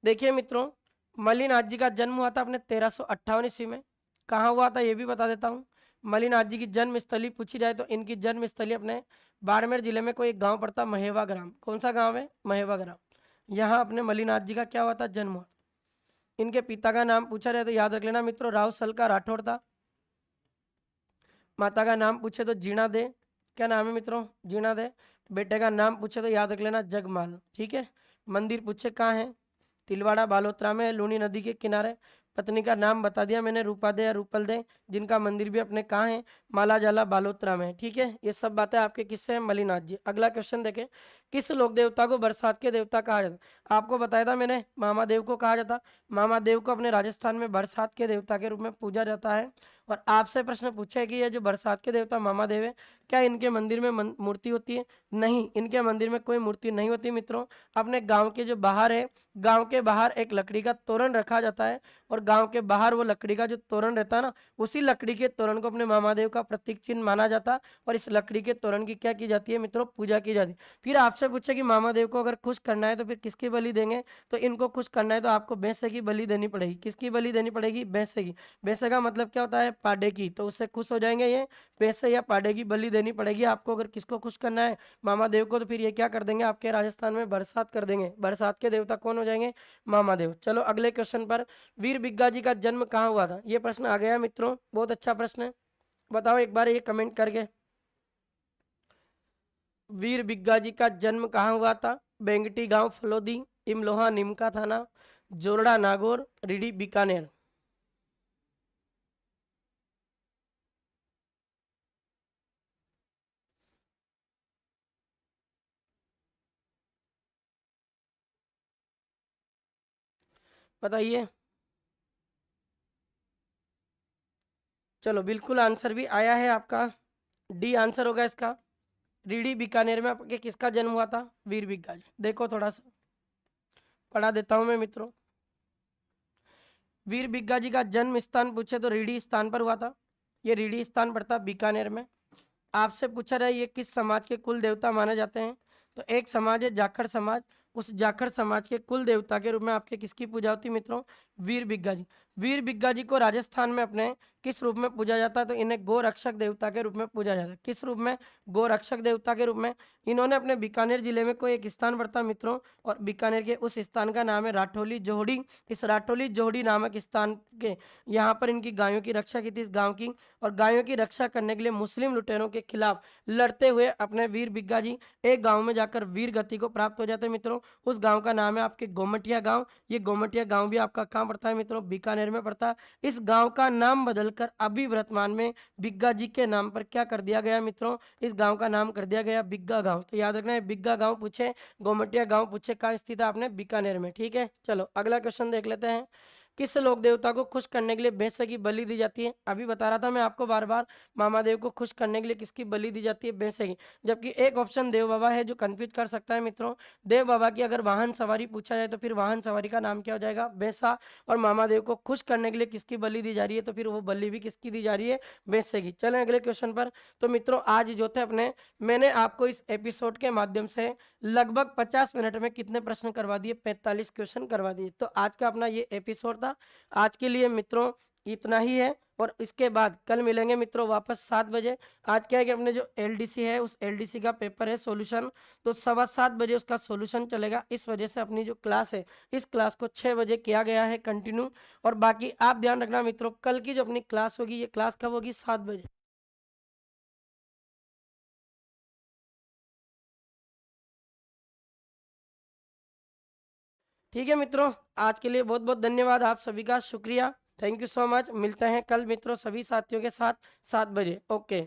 देखिए मित्रों मलिनाथ जी का जन्म हुआ था अपने 1358 ईस्वी में। कहाँ हुआ था ये भी बता देता हूँ। मलिनाथ जी की जन्म स्थली पूछी जाए तो इनकी जन्म स्थली अपने बाड़मेर जिले में कोई एक गांव पड़ता महेवा ग्राम। कौन सा गांव है? महेवा ग्राम। यहाँ अपने मलिनाथ जी का क्या हुआ था? जन्म हुआ। इनके पिता का नाम पूछा जाए तो याद रख लेना मित्रों राव सलका राठौड़ था। माता का नाम पूछे तो जीणा दे। क्या नाम है मित्रों? जीणा दे। बेटे का नाम पूछे तो याद रख लेना जगमाल। ठीक है। मंदिर पूछे कहाँ है? तिलवाड़ा बालोतरा में, लूनी नदी के किनारे। पत्नी का नाम बता दिया मैंने रूपादे या रूपलदे, जिनका मंदिर भी अपने कहाँ है? मालाजाला बालोतरा में। ठीक है, ये सब बातें आपके किससे हैं? मलिनाथ जी। अगला क्वेश्चन देखें। किस लोक देवता को बरसात के देवता कहा जाता? आपको बताया था मैंने मामादेव को कहा जाता। मामादेव को अपने राजस्थान में बरसात के देवता के रूप में पूजा जाता है। और आपसे प्रश्न पूछा है कि ये जो बरसात के देवता मामादेव है, क्या इनके मंदिर में मूर्ति होती है? नहीं, इनके मंदिर में कोई मूर्ति नहीं होती मित्रों। अपने गांव के जो बाहर है, गांव के बाहर एक लकड़ी का तोरण रखा जाता है, और गांव के बाहर वो लकड़ी का जो तोरण रहता है ना, उसी लकड़ी के तोरण को अपने मामादेव का प्रतीक चिन्ह माना जाता है, और इस लकड़ी के तोरण की क्या की जाती है मित्रों? पूजा की जाती है। फिर आपसे पूछे कि मामादेव को अगर खुश करना है तो फिर किसकी बलि देंगे? तो इनको खुश करना है तो आपको भैंसे की बलि देनी पड़ेगी। किसकी बलि देनी पड़ेगी? भैंसे की। भैंसे का मतलब क्या होता है? पाडे की। तो उससे खुश हो जाएंगे ये, भैंसे या पाडे की बलि देनी पड़ेगी आपको। अगर किसको खुश करना है? मामादेव को। तो फिर ये क्या कर देंगे? आपके राजस्थान में बरसात कर देंगे। बरसात के देवता कौन हो जाएंगे? मामादेव। चलो अगले क्वेश्चन पर, वीर बिग्गा जी का जन्म कहाँ हुआ था? ये प्रश्न आ गया मित्रों, बहुत अच्छा प्रश्न है। बताओ एक बार ये कमेंट करके, वीर बिग्गा जी का जन्म कहाँ हुआ था? बेंगटी गांव फलोदी, इमलोहा निमका थाना, जोरड़ा नागौर, रीडी बीकानेर। बताइए। चलो बिल्कुल आंसर भी आया है आपका, डी आंसर होगा इसका। रीडी बीकानेर में आपके किसका जन्म हुआ था? वीर बिग्गा जी। देखो थोड़ा सा पढ़ा देता हूँ मैं मित्रों। वीर बिग्गा जी का जन्म स्थान पूछे तो रीडी स्थान पर हुआ था। ये रीडी स्थान पड़ता बीकानेर में। आपसे पूछा रहा है ये किस समाज के कुल देवता माने जाते हैं? तो एक समाज है जाखड़ समाज, उस जाखड़ समाज के कुल देवता के रूप में आपके किसकी पूजा होती है मित्रों? वीर बिग्गा जी। वीर बिग्गा जी को राजस्थान में अपने किस रूप में पूजा जाता है? तो इन्हें गोरक्षक देवता के रूप में पूजा जाता है। किस रूप में? गोरक्षक देवता के रूप में। इन्होंने अपने बीकानेर जिले में कोई एक स्थान पड़ता है मित्रों, और बीकानेर के उस स्थान का नाम है राठौली जोहड़ी। इस राठौली जोहड़ी नामक स्थान के यहाँ पर इनकी गायों की रक्षा की थी, इस गाँव की। और गायों की रक्षा करने के लिए मुस्लिम लुटेरों के खिलाफ लड़ते हुए अपने वीर बिग्गा जी एक गांव में जाकर वीर गति को प्राप्त हो जाते हैं मित्रों। उस गांव का नाम है आपके गोमटिया गांव। ये गोमटिया गांव भी आपका कहाँ पड़ता है मित्रों? बीकानेर में पड़ता है। इस गांव का नाम बदलकर अभी वर्तमान में बिग्गा जी के नाम पर क्या कर दिया गया मित्रों? इस गांव का नाम कर दिया गया बिग्गा गांव। तो याद रखना है, बिग्गा गांव पूछे, गोमटिया गांव पूछे, कहाँ स्थित है आपने? बीकानेर में। ठीक है, चलो अगला क्वेश्चन देख लेते हैं। किस लोक देवता को खुश करने के लिए भैंस की बलि दी जाती है? अभी बता रहा था मैं आपको बार बार, मामादेव को खुश करने के लिए किसकी बलि दी जाती है? भैंस की। जबकि एक ऑप्शन देव बाबा है जो कंफ्यूज कर सकता है मित्रों। देव बाबा की अगर वाहन सवारी पूछा जाए तो फिर वाहन सवारी का नाम क्या हो जाएगा? भैंसा। और मामादेव को खुश करने के लिए किसकी बलि दी जा रही है? तो फिर वो बलि भी किसकी दी जा रही है? भैंस की। चलें अगले क्वेश्चन पर। तो मित्रों आज जो थे अपने, मैंने आपको इस एपिसोड के माध्यम से लगभग 50 मिनट में कितने प्रश्न करवा दिए? 45 क्वेश्चन करवा दिए। तो आज का अपना ये एपिसोड था। आज के लिए मित्रों इतना ही है, और इसके बाद कल मिलेंगे मित्रों वापस 7 बजे। आज क्या है कि अपने जो एलडीसी है उस एलडीसी का पेपर है सॉल्यूशन, तो 7:15 बजे उसका सॉल्यूशन चलेगा। इस वजह से अपनी जो क्लास है इस क्लास को 6 बजे किया गया है कंटिन्यू। और बाकी आप ध्यान रखना मित्रों, कल की जो अपनी क्लास होगी ये क्लास कब होगी? 7 बजे। ठीक है मित्रों, आज के लिए बहुत बहुत धन्यवाद, आप सभी का शुक्रिया। Thank you so much. मिलते हैं कल मित्रों सभी साथियों के साथ 7 बजे। ओके।